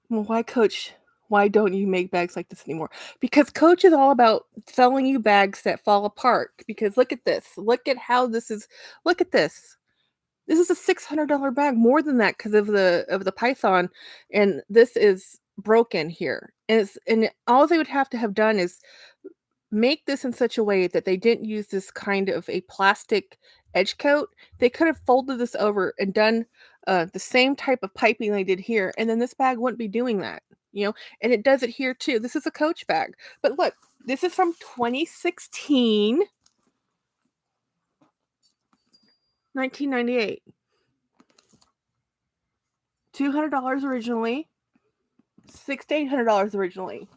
Well, why Coach? Why don't you make bags like this anymore? Because Coach is all about selling you bags that fall apart. Because look at this. Look at how this is. Look at this. This is a $600 bag, more than that because of the python, and this is broken here. And all they would have to have done is make this in such a way that they didn't use this kind of a plastic edge coat. They could have folded this over and done the same type of piping they did here, and then this bag wouldn't be doing that. And it does it here too. This is a Coach bag, but look, this is from 2016. 1998. $200 originally. $600 to $800 originally.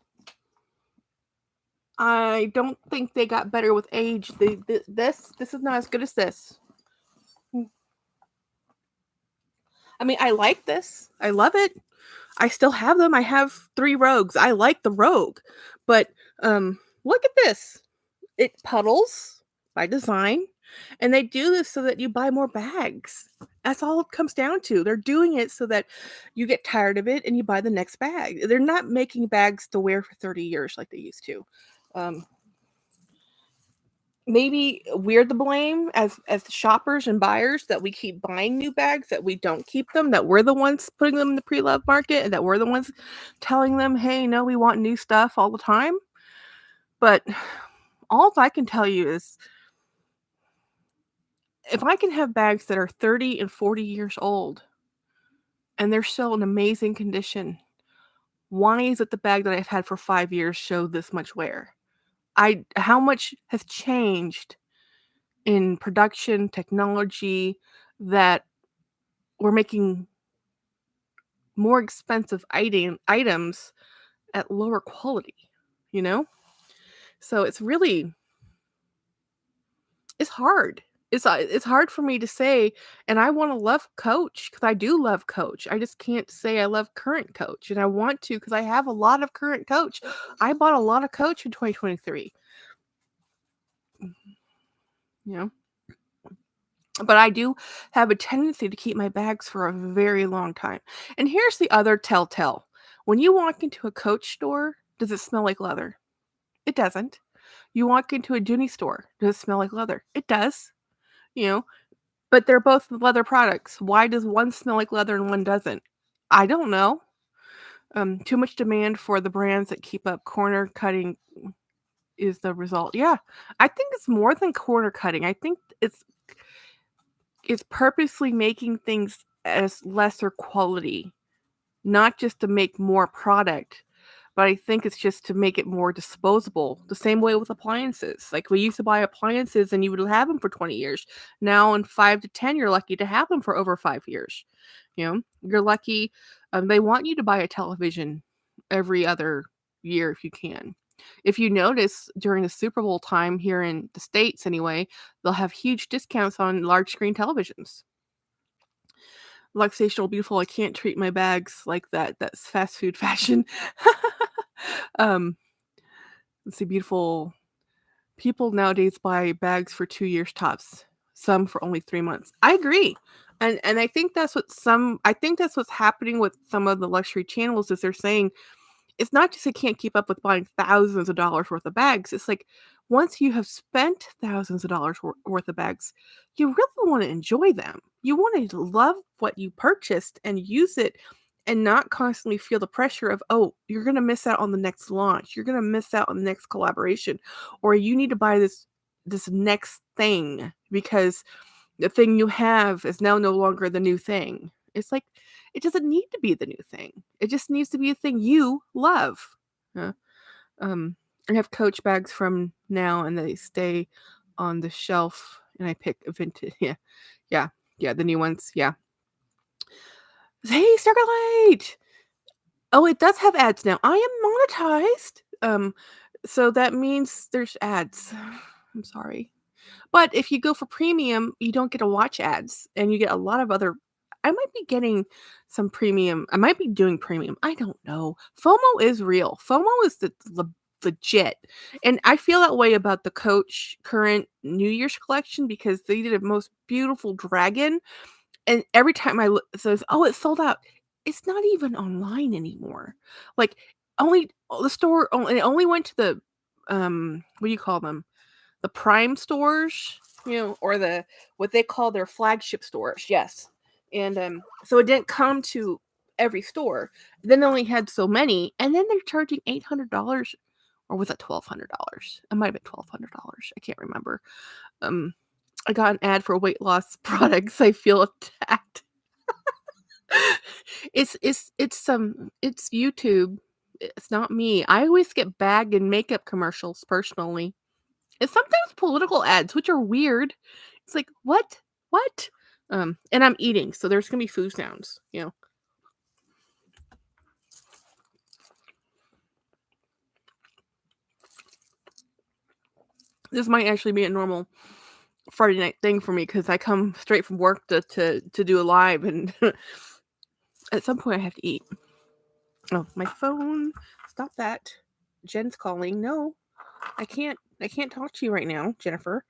I don't think they got better with age. This is not as good as this. I mean, I like this. I love it. I still have them. I have 3 Rogues. I like the Rogue. But look at this. It puddles by design. And they do this so that you buy more bags. That's all it comes down to. They're doing it so that you get tired of it and you buy the next bag. They're not making bags to wear for 30 years like they used to. Maybe we're the blame as the shoppers and buyers that we keep buying new bags, that we don't keep them, that we're the ones putting them in the pre-loved market, and that we're the ones telling them, hey, no, we want new stuff all the time. But all I can tell you is if I can have bags that are 30 and 40 years old and they're still in amazing condition, why is it the bag that I've had for 5 years show this much wear? How much has changed in production technology that we're making more expensive items at lower quality, So it's hard. It's hard for me to say, and I want to love Coach because I do love Coach. I just can't say I love current Coach, and I want to because I have a lot of current Coach. I bought a lot of Coach in 2023. But I do have a tendency to keep my bags for a very long time. And here's the other telltale. When you walk into a Coach store, does it smell like leather? It doesn't. You walk into a Dooney store, does it smell like leather? It does. But they're both leather products. Why does one smell like leather and one doesn't? I don't know. Too much demand for the brands that keep up. Corner cutting is the result. Yeah, I think it's more than corner cutting. I think it's purposely making things as lesser quality, not just to make more product, but I think it's just to make it more disposable. The same way with appliances. Like we used to buy appliances and you would have them for 20 years. Now in 5 to 10 you're lucky to have them for over 5 years. You're lucky. They want you to buy a television every other year if you can. If you notice during the Super Bowl time here in the States anyway, they'll have huge discounts on large screen televisions. Luxational Beautiful, I can't treat my bags like that. That's fast food fashion. um, let's see, beautiful people nowadays buy bags for 2 years tops, some for only 3 months. I agree. And I think that's what's happening with some of the luxury channels is they're saying it's not just they can't keep up with buying thousands of dollars worth of bags. It's like once you have spent thousands of dollars worth of bags, you really want to enjoy them. You want to love what you purchased and use it and not constantly feel the pressure of, oh, you're going to miss out on the next launch. You're going to miss out on the next collaboration or you need to buy this next thing because the thing you have is now no longer the new thing. It's like it doesn't need to be the new thing. It just needs to be a thing you love. Yeah. I have Coach bags from now, and they stay on the shelf, and I pick a vintage. Yeah, yeah, yeah. The new ones. Yeah. Hey, Starlight. Oh, it does have ads now. I am monetized. So that means there's ads. I'm sorry. But if you go for premium, you don't get to watch ads and you get a lot of other I might be getting some premium. I might be doing premium. I don't know. FOMO is real. FOMO is legit. And I feel that way about the Coach current New Year's collection because they did a most beautiful dragon and every time I look it says, "Oh, it's sold out." It's not even online anymore. Like only the store only it only went to the what do you call them? The prime stores, or the what they call their flagship stores. Yes. And so it didn't come to every store. Then they only had so many, and then they're charging $800 or was it $1,200? It might have been $1,200. I can't remember. Um I got an ad for weight loss products. I feel attacked. It's YouTube. It's not me. I always get bag and makeup commercials personally. And sometimes political ads, which are weird. It's like, "What? What?" And I'm eating, so there's gonna be food sounds. This might actually be a normal Friday night thing for me because I come straight from work to do a live, and at some point I have to eat. Oh, my phone. Stop that. Jen's calling. No, I can't talk to you right now, Jennifer.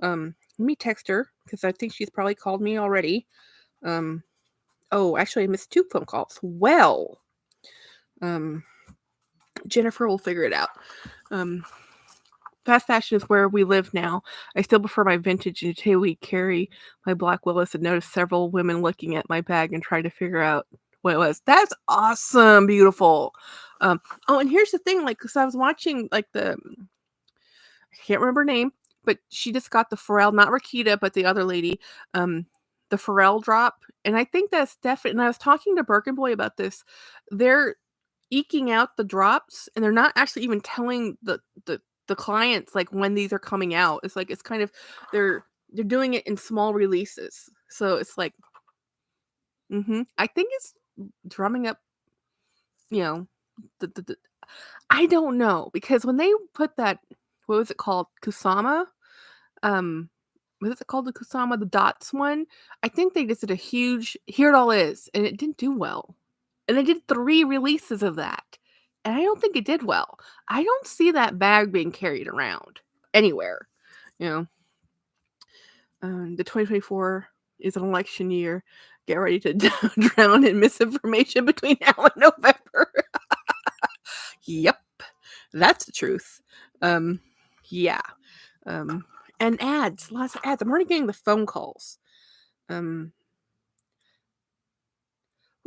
Let me text her because I think she's probably called me already. Um, oh, actually, I missed 2 phone calls. Well, um, Jennifer will figure it out. Fast fashion is where we live now. I still prefer my vintage until we carry my Black Willis and noticed several women looking at my bag and trying to figure out what it was. That's awesome, beautiful. Oh, and here's the thing, like, because I was watching like I can't remember her name, but she just got the Pharrell, not Rakita, but the other lady, the Pharrell drop, and I think that's definitely. And I was talking to Birkin Boy about this. They're eking out the drops, and they're not actually even telling the clients like when these are coming out. It's like it's kind of they're doing it in small releases, so it's like, I think it's drumming up, you know, the I don't know because when they put that, what was it called, Kusama? Um, was it called the Kusama, the dots one? I think they just did a huge "Here It All Is," and it didn't do well. And they did 3 releases of that, and I don't think it did well. I don't see that bag being carried around anywhere, you know? The 2024 is an election year. Get ready to drown in misinformation between now and November. Yep, that's the truth. Yeah. Um, and ads, lots of ads. I'm already getting the phone calls. Um,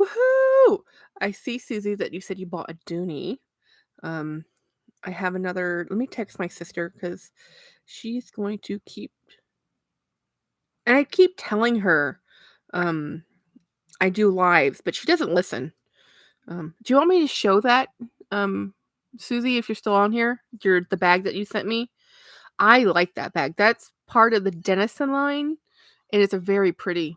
woohoo! I see, Susie, that you said you bought a Dooney. Um, I have another. Let me text my sister because she's going to keep. And I keep telling her, um, I do lives, but she doesn't listen. Do you want me to show that, um, Susie, if you're still on here, the bag that you sent me? I like that bag. That's part of the Denizen line, and it's a very pretty.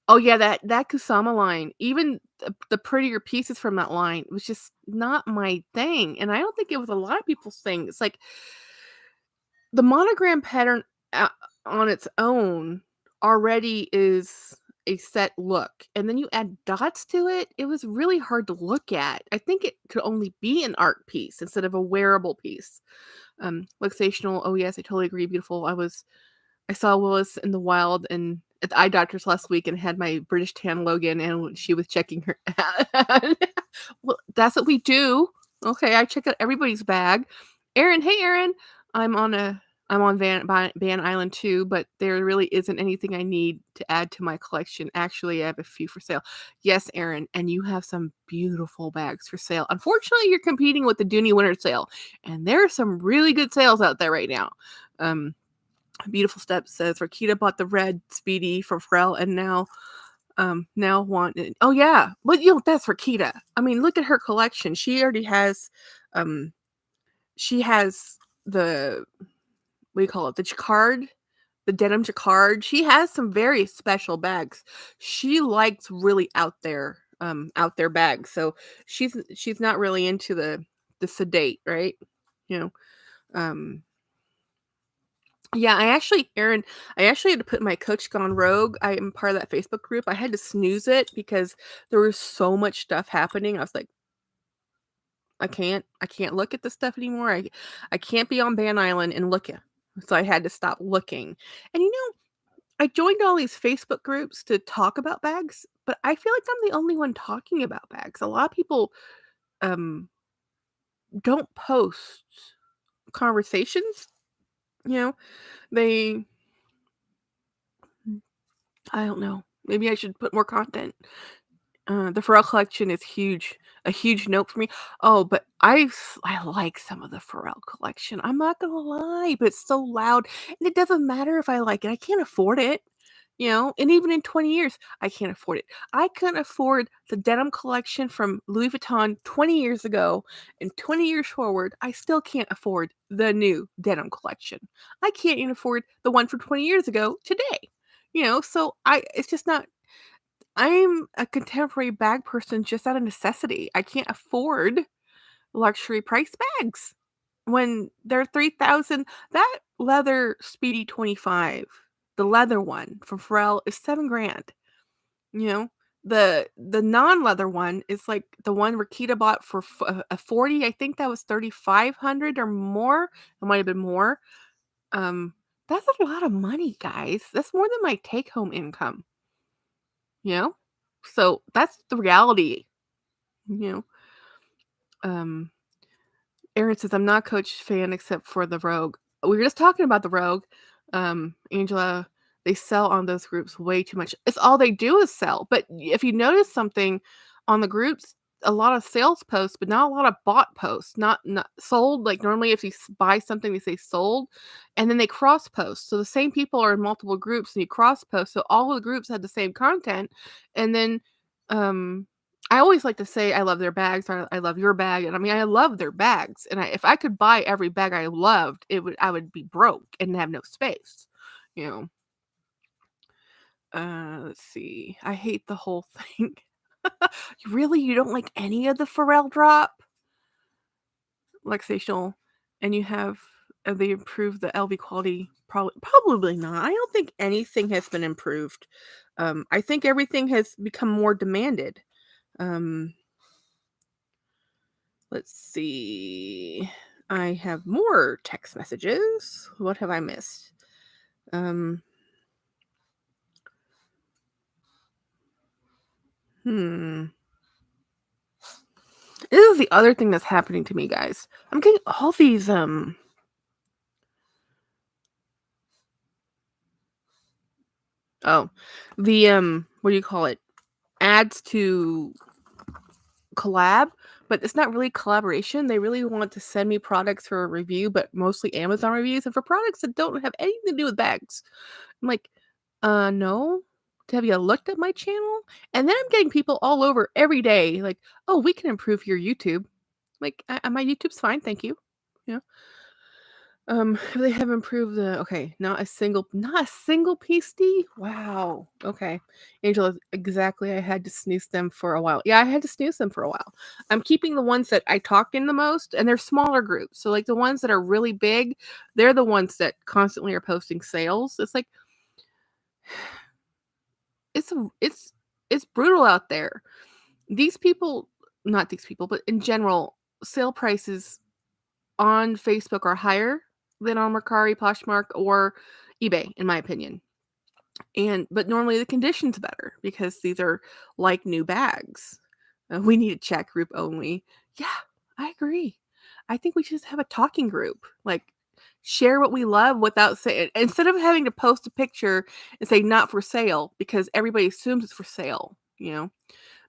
Oh yeah, that Kusama line. Even the prettier pieces from that line was just not my thing, and I don't think it was a lot of people's thing. It's like the monogram pattern uh, on its own already is a set look, and then you add dots to it. It was really hard to look at. I think it could only be an art piece instead of a wearable piece. Luxational. Oh yes, I totally agree. Beautiful. I saw Willis in the wild and at the eye doctor's last week and had my British tan Logan and she was checking her. Well, that's what we do. Okay, I check out everybody's bag. Aaron, hey Aaron, I'm on a I'm on Van Island too, but there really isn't anything I need to add to my collection. Actually, I have a few for sale. Yes, Aaron, and you have some beautiful bags for sale. Unfortunately, you're competing with the Dooney Winter Sale, and there are some really good sales out there right now. Beautiful Step says Rakita bought the red Speedy from Pharrell and now want it. Oh yeah. Well, that's Rakita. I mean, look at her collection. She already has she has the what do you call it? The jacquard, the denim jacquard. She has some very special bags. She likes really out there bags. So she's not really into the sedate, right? You know. Um Yeah, Aaron, I actually had to put my Coach Gone Rogue. I am part of that Facebook group. I had to snooze it because there was so much stuff happening. I was like, I can't look at this stuff anymore. I can't be on Ban Island and look at. So I had to stop looking. And I joined all these Facebook groups to talk about bags, but I feel like I'm the only one talking about bags. A lot of people um don't post conversations, you know. They I don't know. Maybe I should put more content. The Pharrell collection is huge, a huge note for me. Oh, but I like some of the Pharrell collection. I'm not gonna lie, but it's so loud, and it doesn't matter if I like it. I can't afford it, and even in 20 years, I can't afford it. I couldn't afford the denim collection from Louis Vuitton 20 years ago, and 20 years forward, I still can't afford the new denim collection. I can't even afford the one from 20 years ago today. So it's just not I'm a contemporary bag person just out of necessity. I can't afford luxury price bags when they're 3,000. That leather Speedy 25, the leather one from Pharrell is 7 grand, you know? The non-leather one is like the one Rakita bought for a 40. I think that was 3,500 or more. It might have been more. Um, that's a lot of money, guys. That's more than my take-home income, you know? So that's the reality, you know. Um, Aaron says, I'm not a Coach fan except for the Rogue. We were just talking about the Rogue. Angela, they sell on those groups way too much. It's all they do is sell. But if you notice something on the groups, a lot of sales posts, but not a lot of bought posts. Not sold. Like normally, if you buy something, they say sold, and then they cross post. So the same people are in multiple groups, and you cross post. So all of the groups had the same content, and then um I always like to say I love their bags, or I love your bag, and I mean I love their bags, and if I could buy every bag I loved, I would be broke and have no space, you know. Let's see. I hate the whole thing. Really, you don't like any of the Pharrell drop, Luxational, and you have they improved the LV quality? Probably not. I don't think anything has been improved. I think everything has become more demanded. Um, Let's see. I have more text messages. What have I missed? Um, hmm. This is the other thing that's happening to me, guys. I'm getting all these oh, the what do you call it? Ads to collab, but it's not really collaboration. They really want to send me products for a review, but mostly Amazon reviews and for products that don't have anything to do with bags. I'm like, no. Have you looked at my channel? And then I'm getting people all over every day like, oh, we can improve your YouTube. Like, my YouTube's fine, thank you. You know, they have improved the okay, not a single PSD? Wow. Okay. Angela, exactly. I had to snooze them for a while. Yeah, I had to snooze them for a while. I'm keeping the ones that I talk in the most, and they're smaller groups. So like the ones that are really big, they're the ones that constantly are posting sales. It's like it's brutal out there. These people, not these people, but in general, sale prices on Facebook are higher than on Mercari, Poshmark, or eBay, in my opinion. But normally the condition's better because these are like new bags. We need a chat group only. Yeah, I agree. I think we should just have a talking group. Like share what we love without saying instead of having to post a picture and say not for sale because everybody assumes it's for sale, you know.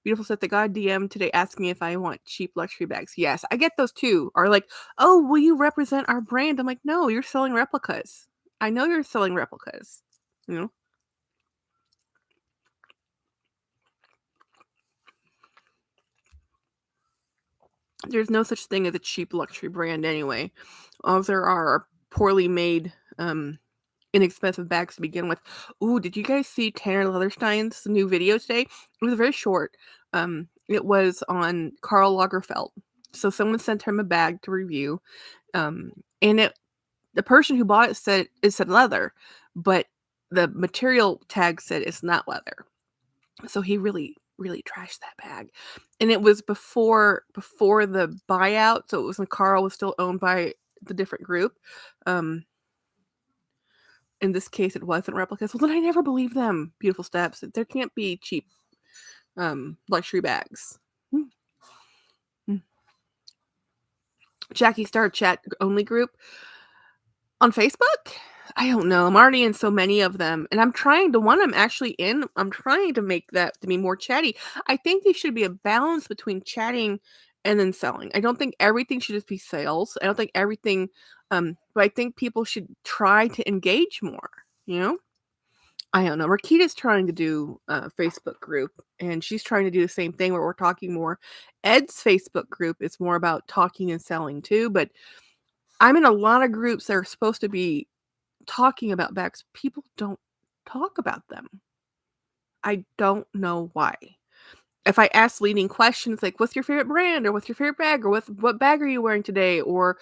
Beautiful said the God DM today asking if I want cheap luxury bags. Yes, I get those too. Or like, oh, will you represent our brand? I'm like, no, you're selling replicas. I know you're selling replicas. You know, there's no such thing as a cheap luxury brand anyway. All there are poorly made, inexpensive bags to begin with. Ooh, did you guys see Tanner Leatherstein's new video today? It was very short. It was on Karl Lagerfeld. So someone sent him a bag to review. Um, and the person who bought it said it said leather, but the material tag said it's not leather. So he really, really trashed that bag. And it was before the buyout, so it was when Karl was still owned by the different group. In this case, it wasn't replicas. Well, then I never believe them. Beautiful steps. There can't be cheap luxury bags. Jackie Star chat only group on Facebook. I don't know. I'm already in so many of them, and I'm trying to one I'm actually in. I'm trying to make that to be more chatty. I think there should be a balance between chatting and then selling. I don't think everything should just be sales. I don't think everything, but I think people should try to engage more. You know. I don't know. Rakita's trying to do a Facebook group, and she's trying to do the same thing where we're talking more. Ed's Facebook group is more about talking and selling too, but I'm in a lot of groups that are supposed to be talking about bags. People don't talk about them. I don't know why. If I ask leading questions like, "What's your favorite brand?" or "What's your favorite bag?" or "What bag are you wearing today?" or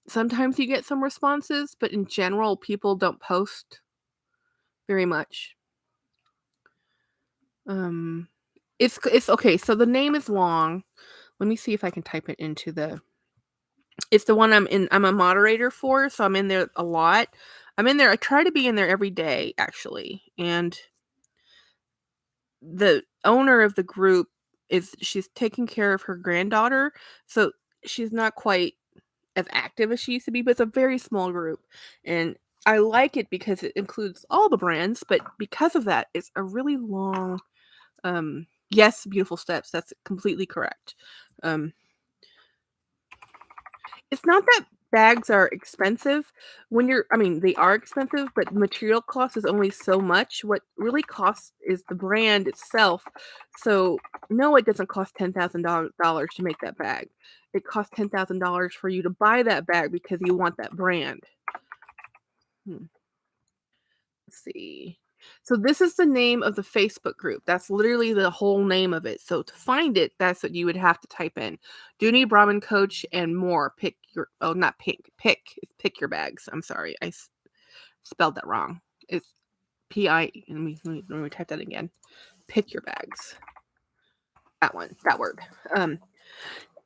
sometimes you get some responses, but in general, people don't post very much. Um, it's okay. So the name is long. Let me see if I can type it into the. It's the one I'm in. I'm a moderator for, so I'm in there a lot. I'm in there. I try to be in there every day, actually. And the owner of the group she's taking care of her granddaughter, so she's not quite as active as she used to be. But it's a very small group, and I like it because it includes all the brands. But because of that, it's a really long. Yes, beautiful steps. That's completely correct. Um, It's not that bags are expensive I mean, they are expensive, but material cost is only so much. What really costs is the brand itself. So, no, it doesn't cost $10,000 to make that bag. It costs $10,000 for you to buy that bag because you want that brand. Hmm. Let's see. So this is the name of the Facebook group. That's literally the whole name of it. So to find it, that's what you would have to type in. Dooney Brahmin Coach and more. Not pick. Pick your bags. I'm sorry. Spelled that wrong. It's P-I. Let me type that again. Pick your bags. That word.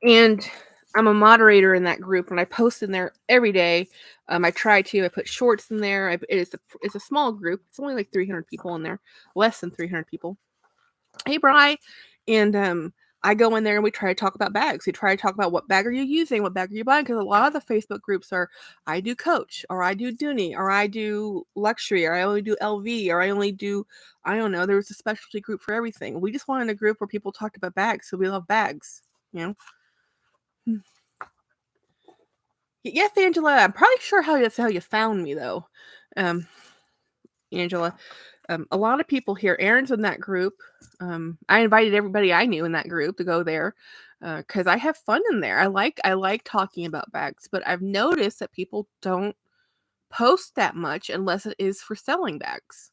And I'm a moderator in that group, and I post in there every day. I try to. I put shorts in there. It's a small group. It's only like 300 people in there, less than 300 people. Hey, Bri, and I go in there and we try to talk about bags. We try to talk about what bag are you using, what bag are you buying, because a lot of the Facebook groups are I do Coach, or I do Dooney, or I do luxury, or I only do LV, or I only do, I don't know. There was a specialty group for everything. We just wanted a group where people talked about bags, so we love bags. Yes, Angela. I'm probably sure that's how you found me though. Angela. A lot of people here. Aaron's in that group. I invited everybody I knew in that group to go there because I have fun in there. I like talking about bags, but I've noticed that people don't post that much unless it is for selling bags.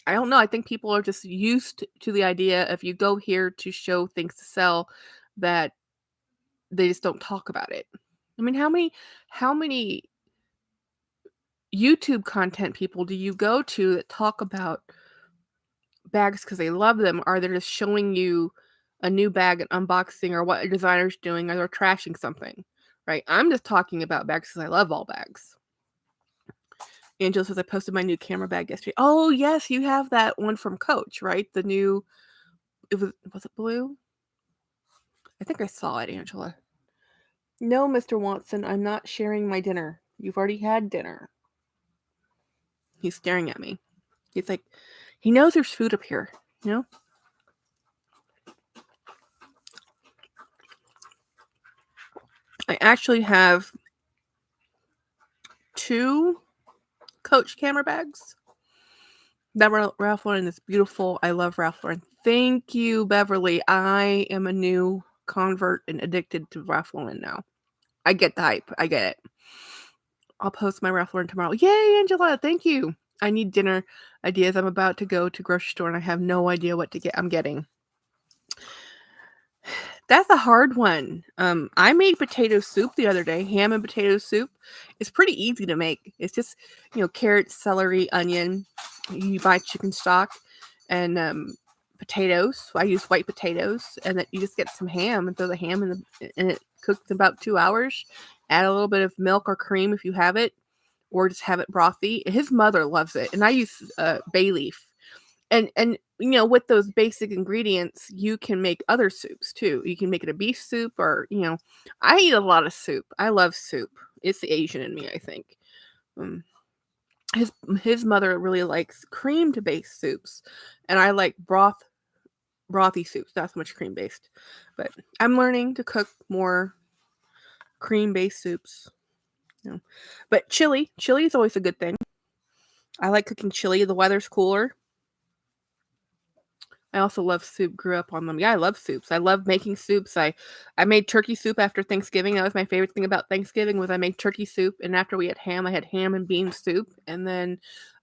I don't know. I think people are just used to the idea if you go here to show things to sell that they just don't talk about it. I mean, how many YouTube content people do you go to that talk about bags because they love them? Are they just showing you a new bag and unboxing or what a designer's doing, or they're trashing something, right? I'm just talking about bags because I love all bags. Angela says I posted my new camera bag yesterday. Oh yes, you have that one from Coach, right? The new, was it blue? I think I saw it, Angela. No, Mr. Watson, I'm not sharing my dinner. You've already had dinner. He's staring at me. He's like, he knows there's food up here, you know? I actually have 2 Coach camera bags. That Ralph Lauren is beautiful. I love Ralph Lauren. Thank you, Beverly. I am a new convert and addicted to Ralph Lauren now. I get the hype. I get it. I'll post my Ralph Lauren tomorrow. Yay, Angela. Thank you. I need dinner ideas. I'm about to go to grocery store and I have no idea what to get. I'm getting. That's a hard one. I made potato soup the other day. Ham and potato soup. It's pretty easy to make. It's just, carrots, celery, onion. You buy chicken stock and potatoes. I use white potatoes, and then you just get some ham and throw the ham in and it cooks in about 2 hours. Add a little bit of milk or cream if you have it, or just have it brothy. His mother loves it, and I use bay leaf. And with those basic ingredients, you can make other soups too. You can make it a beef soup, or I eat a lot of soup. I love soup. It's the Asian in me, I think. His mother really likes creamed based soups, and I like brothy soups, not so much cream based. But I'm learning to cook more cream based soups. But chili is always a good thing. I like cooking chili. The weather's cooler. I also love soup, grew up on them. Yeah, I love soups. I love making soups. I made turkey soup after Thanksgiving. That was my favorite thing about Thanksgiving was I made turkey soup, and after we had ham, I had ham and bean soup. And then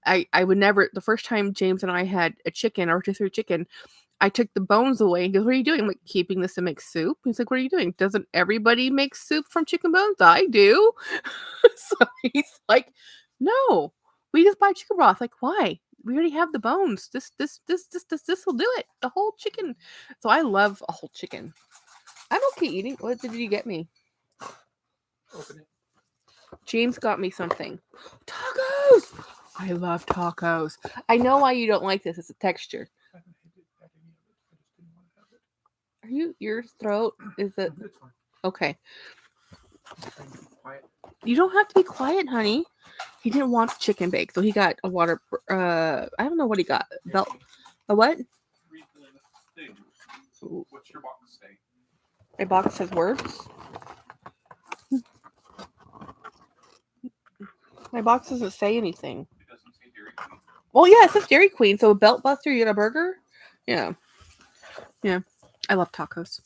I would never, the first time James and I had a chicken or rotisserie chicken, I took the bones away. He goes, "What are you doing?" I'm like, "Keeping this to make soup." He's like, "What are you doing? Doesn't everybody make soup from chicken bones?" "I do." So he's like, "No, we just buy chicken broth." Like, "Why? We already have the bones. This will do it. The whole chicken." So I love a whole chicken. I'm okay eating. What did you get me? Open it. James got me something. Tacos. I love tacos. I know why you don't like this. It's a texture. I haven't hated any of it. I just didn't want to have it. Your throat? Is it It's fine. okay? I'm trying to be quiet. You don't have to be quiet, honey. He didn't want chicken bake, so he got a water. I don't know what he got. A what? Read the thing. What's your box say? My box says words. My box doesn't say anything. It doesn't say Dairy Queen. Well, yeah, it says Dairy Queen. So a Belt Buster, you get a burger? Yeah. I love tacos.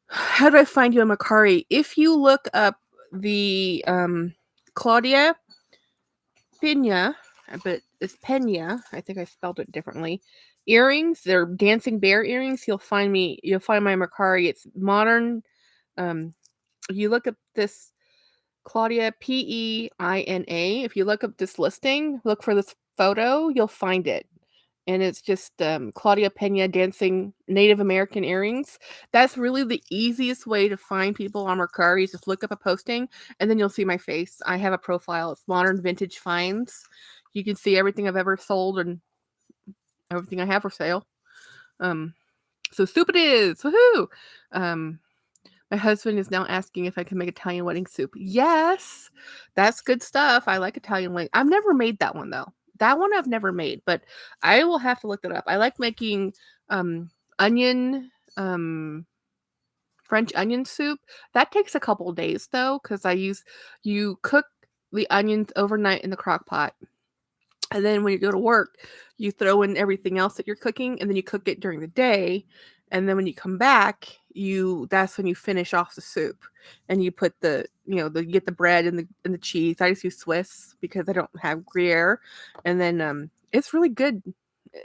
How do I find you on Mercari? If you look up the Claudia Pena, but it's Pena. I think I spelled it differently. Earrings, they're dancing bear earrings. You'll find my Mercari. It's modern. You look up this Claudia Peina. If you look up this listing, look for this photo, you'll find it. And it's just Claudia Pena dancing Native American earrings. That's really the easiest way to find people on Mercari. Just look up a posting, and then you'll see my face. I have a profile. It's Modern Vintage Finds. You can see everything I've ever sold and everything I have for sale. So soup it is. Woohoo! My husband is now asking if I can make Italian wedding soup. Yes, that's good stuff. I like Italian wedding. I've never made that one though. That one I've never made, but I will have to look it up. I like making onion French onion soup. That takes a couple days though, because you cook the onions overnight in the crock pot. And then when you go to work, you throw in everything else that you're cooking, and then you cook it during the day. And then when you come back, that's when you finish off the soup, and you put you get the bread and the cheese. I just use Swiss because I don't have Gruyere, and then it's really good.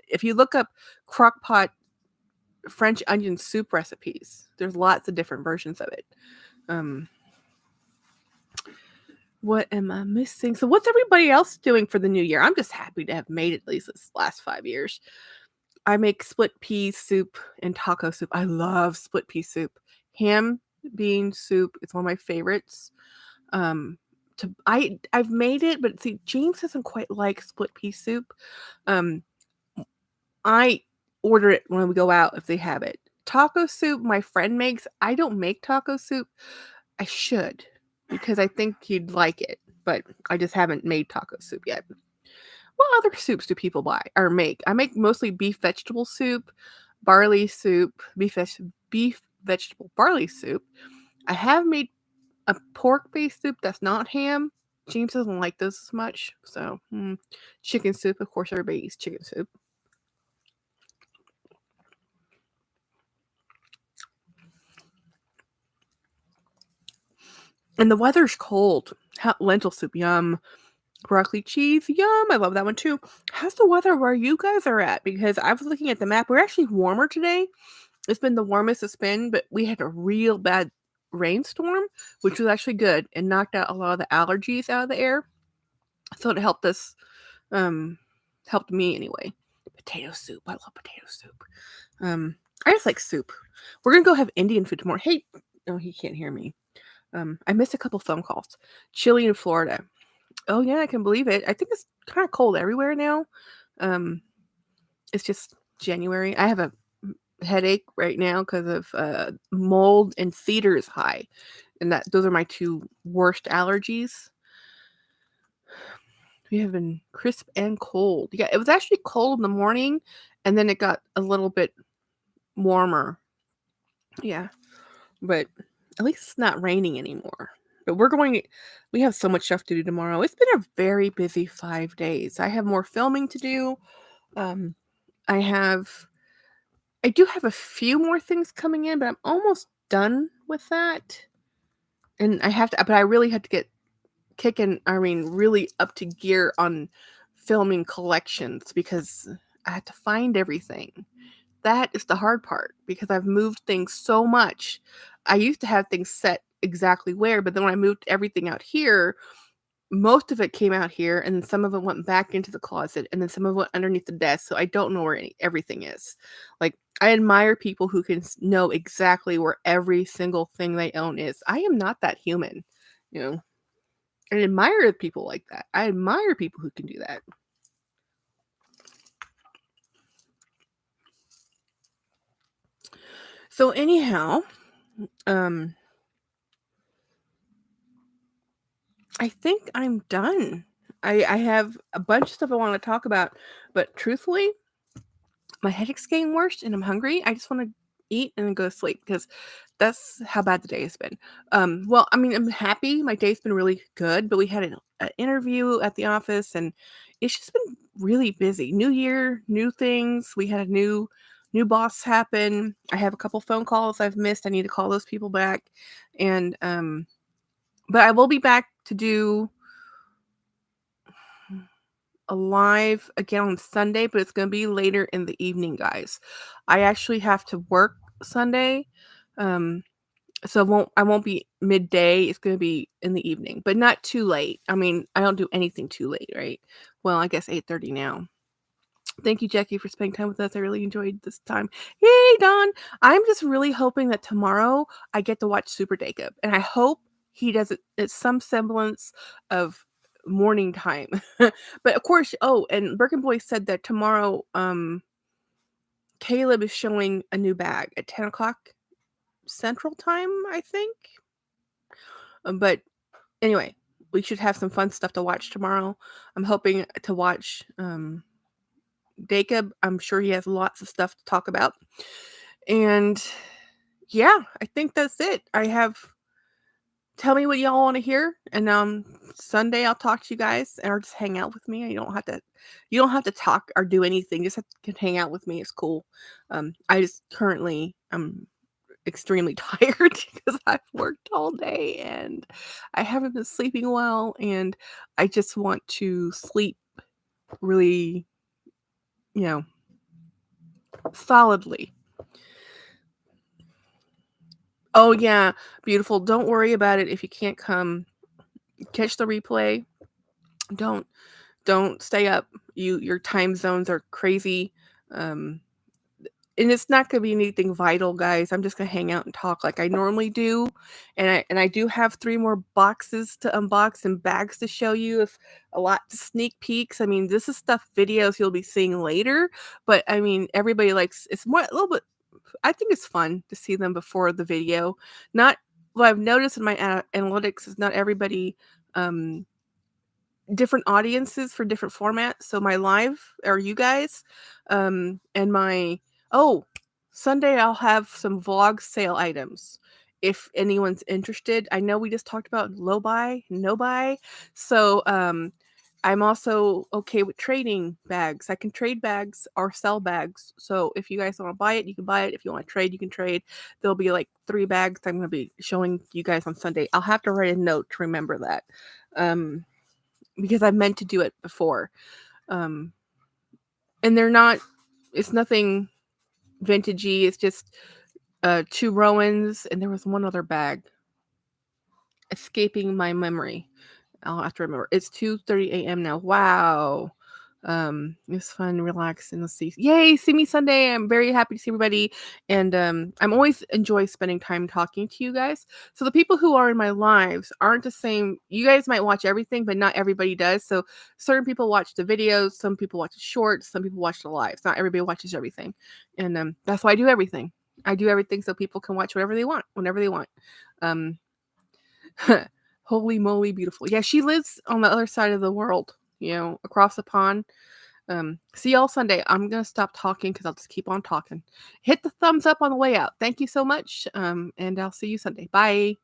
If you look up crock pot French onion soup recipes, there's lots of different versions of it. What am I missing? So what's everybody else doing for the new year? I'm just happy to have made at least this last 5 years. I make split pea soup and taco soup. I love split pea soup. Ham bean soup is one of my favorites. I've made it, but see, James doesn't quite like split pea soup. I order it when we go out if they have it. Taco soup my friend makes. I don't make taco soup. I should, because I think he'd like it, but I just haven't made taco soup yet. What other soups do people buy or make? I make mostly beef vegetable soup, barley soup, beef vegetable barley soup. I have made a pork-based soup that's not ham. James doesn't like those as much, so chicken soup. Of course, everybody eats chicken soup. And the weather's cold. Lentil soup, yum. Broccoli cheese, yum. I love that one too. How's the weather where you guys are at? Because I was looking at the map. We're actually warmer today. It's been the warmest it's been, but we had a real bad rainstorm, which was actually good and knocked out a lot of the allergies out of the air. So it helped us, helped me anyway. Potato soup. I love potato soup. I just like soup. We're going to go have Indian food tomorrow. Hey, no, he can't hear me. I missed a couple phone calls. Chilly in Florida. Oh yeah, I can believe it. I think it's kind of cold everywhere now. It's just January. I have a headache right now because of mold, and cedar is high, and those are my two worst allergies. We have been crisp and cold. Yeah, it was actually cold in the morning, and then it got a little bit warmer. Yeah, but at least it's not raining anymore. But we have so much stuff to do tomorrow. It's been a very busy 5 days. I have more filming to do. I do have a few more things coming in, but I'm almost done with that. And but I really have to get really up to gear on filming collections, because I had to find everything. That is the hard part, because I've moved things so much. I used to have things set exactly where, but then when I moved everything out here, most of it came out here, and some of it went back into the closet, and then some of it went underneath the desk. So I don't know where everything is. Like, I admire people who can know exactly where every single thing they own is. I am not that human, you know. I admire people like that. I admire people who can do that. So anyhow, I think I'm done. I have a bunch of stuff I want to talk about, but truthfully, my headache's getting worse and I'm hungry. I just want to eat and then go to sleep, because that's how bad the day has been. Well, I mean, I'm happy. My day's been really good, but we had an interview at the office, and it's just been really busy. New year, new things. We had a new boss happen. I have a couple phone calls I've missed. I need to call those people back. And but I will be back to do a live again on Sunday, but it's going to be later in the evening, guys. I actually have to work Sunday. So I won't be midday. It's going to be in the evening, but not too late. I mean, I don't do anything too late, right? Well, I guess 8:30 now. Thank you, Jackie, for spending time with us. I really enjoyed this time. Yay, Don. I'm just really hoping that tomorrow I get to watch Super Jacob, and I hope he does it at some semblance of morning time. But of course, and Birkin Boy said that tomorrow Caleb is showing a new bag at 10 o'clock Central Time, I think. But anyway, we should have some fun stuff to watch tomorrow. I'm hoping to watch Jacob. I'm sure he has lots of stuff to talk about. And yeah, I think that's it. Tell me what y'all want to hear, and Sunday I'll talk to you guys or just hang out with me. You don't have to talk or do anything. Just can hang out with me. It's cool. I just currently I'm extremely tired because I've worked all day and I haven't been sleeping well, and I just want to sleep really, you know, solidly. Oh yeah, beautiful. Don't worry about it if you can't come. Catch the replay. Don't stay up. Your time zones are crazy. Um and it's not going to be anything vital, guys. I'm just going to hang out and talk like I normally do. And I do have 3 more boxes to unbox and bags to show you, if a lot to sneak peeks. I mean, this is stuff videos you'll be seeing later, but I mean, everybody likes it's more a little bit I think it's fun to see them before the video. Not what I've noticed in my analytics is not everybody um different audiences for different formats. So my live or you guys, and my Sunday I'll have some vlog sale items. If anyone's interested, I know we just talked about low buy, no buy. So I'm also okay with trading bags. I can trade bags or sell bags. So if you guys want to buy it, you can buy it. If you want to trade, you can trade. There'll be like 3 bags I'm going to be showing you guys on Sunday. I'll have to write a note to remember that. Because I meant to do it before. And it's nothing vintagey. It's just 2 Rowans, and there was one other bag escaping my memory. I'll have to remember. It's 2:30 a.m. now. Wow. It's fun, relax, and let's see. Yay, see me Sunday. I'm very happy to see everybody. And I'm always enjoy spending time talking to you guys. So the people who are in my lives aren't the same. You guys might watch everything, but not everybody does. So certain people watch the videos, some people watch the shorts, some people watch the lives. Not everybody watches everything. And that's why I do everything. I do everything so people can watch whatever they want, whenever they want. Um Holy moly, beautiful. Yeah, she lives on the other side of the world, across the pond. See y'all Sunday. I'm gonna stop talking because I'll just keep on talking. Hit the thumbs up on the way out. Thank you so much. And I'll see you Sunday. Bye.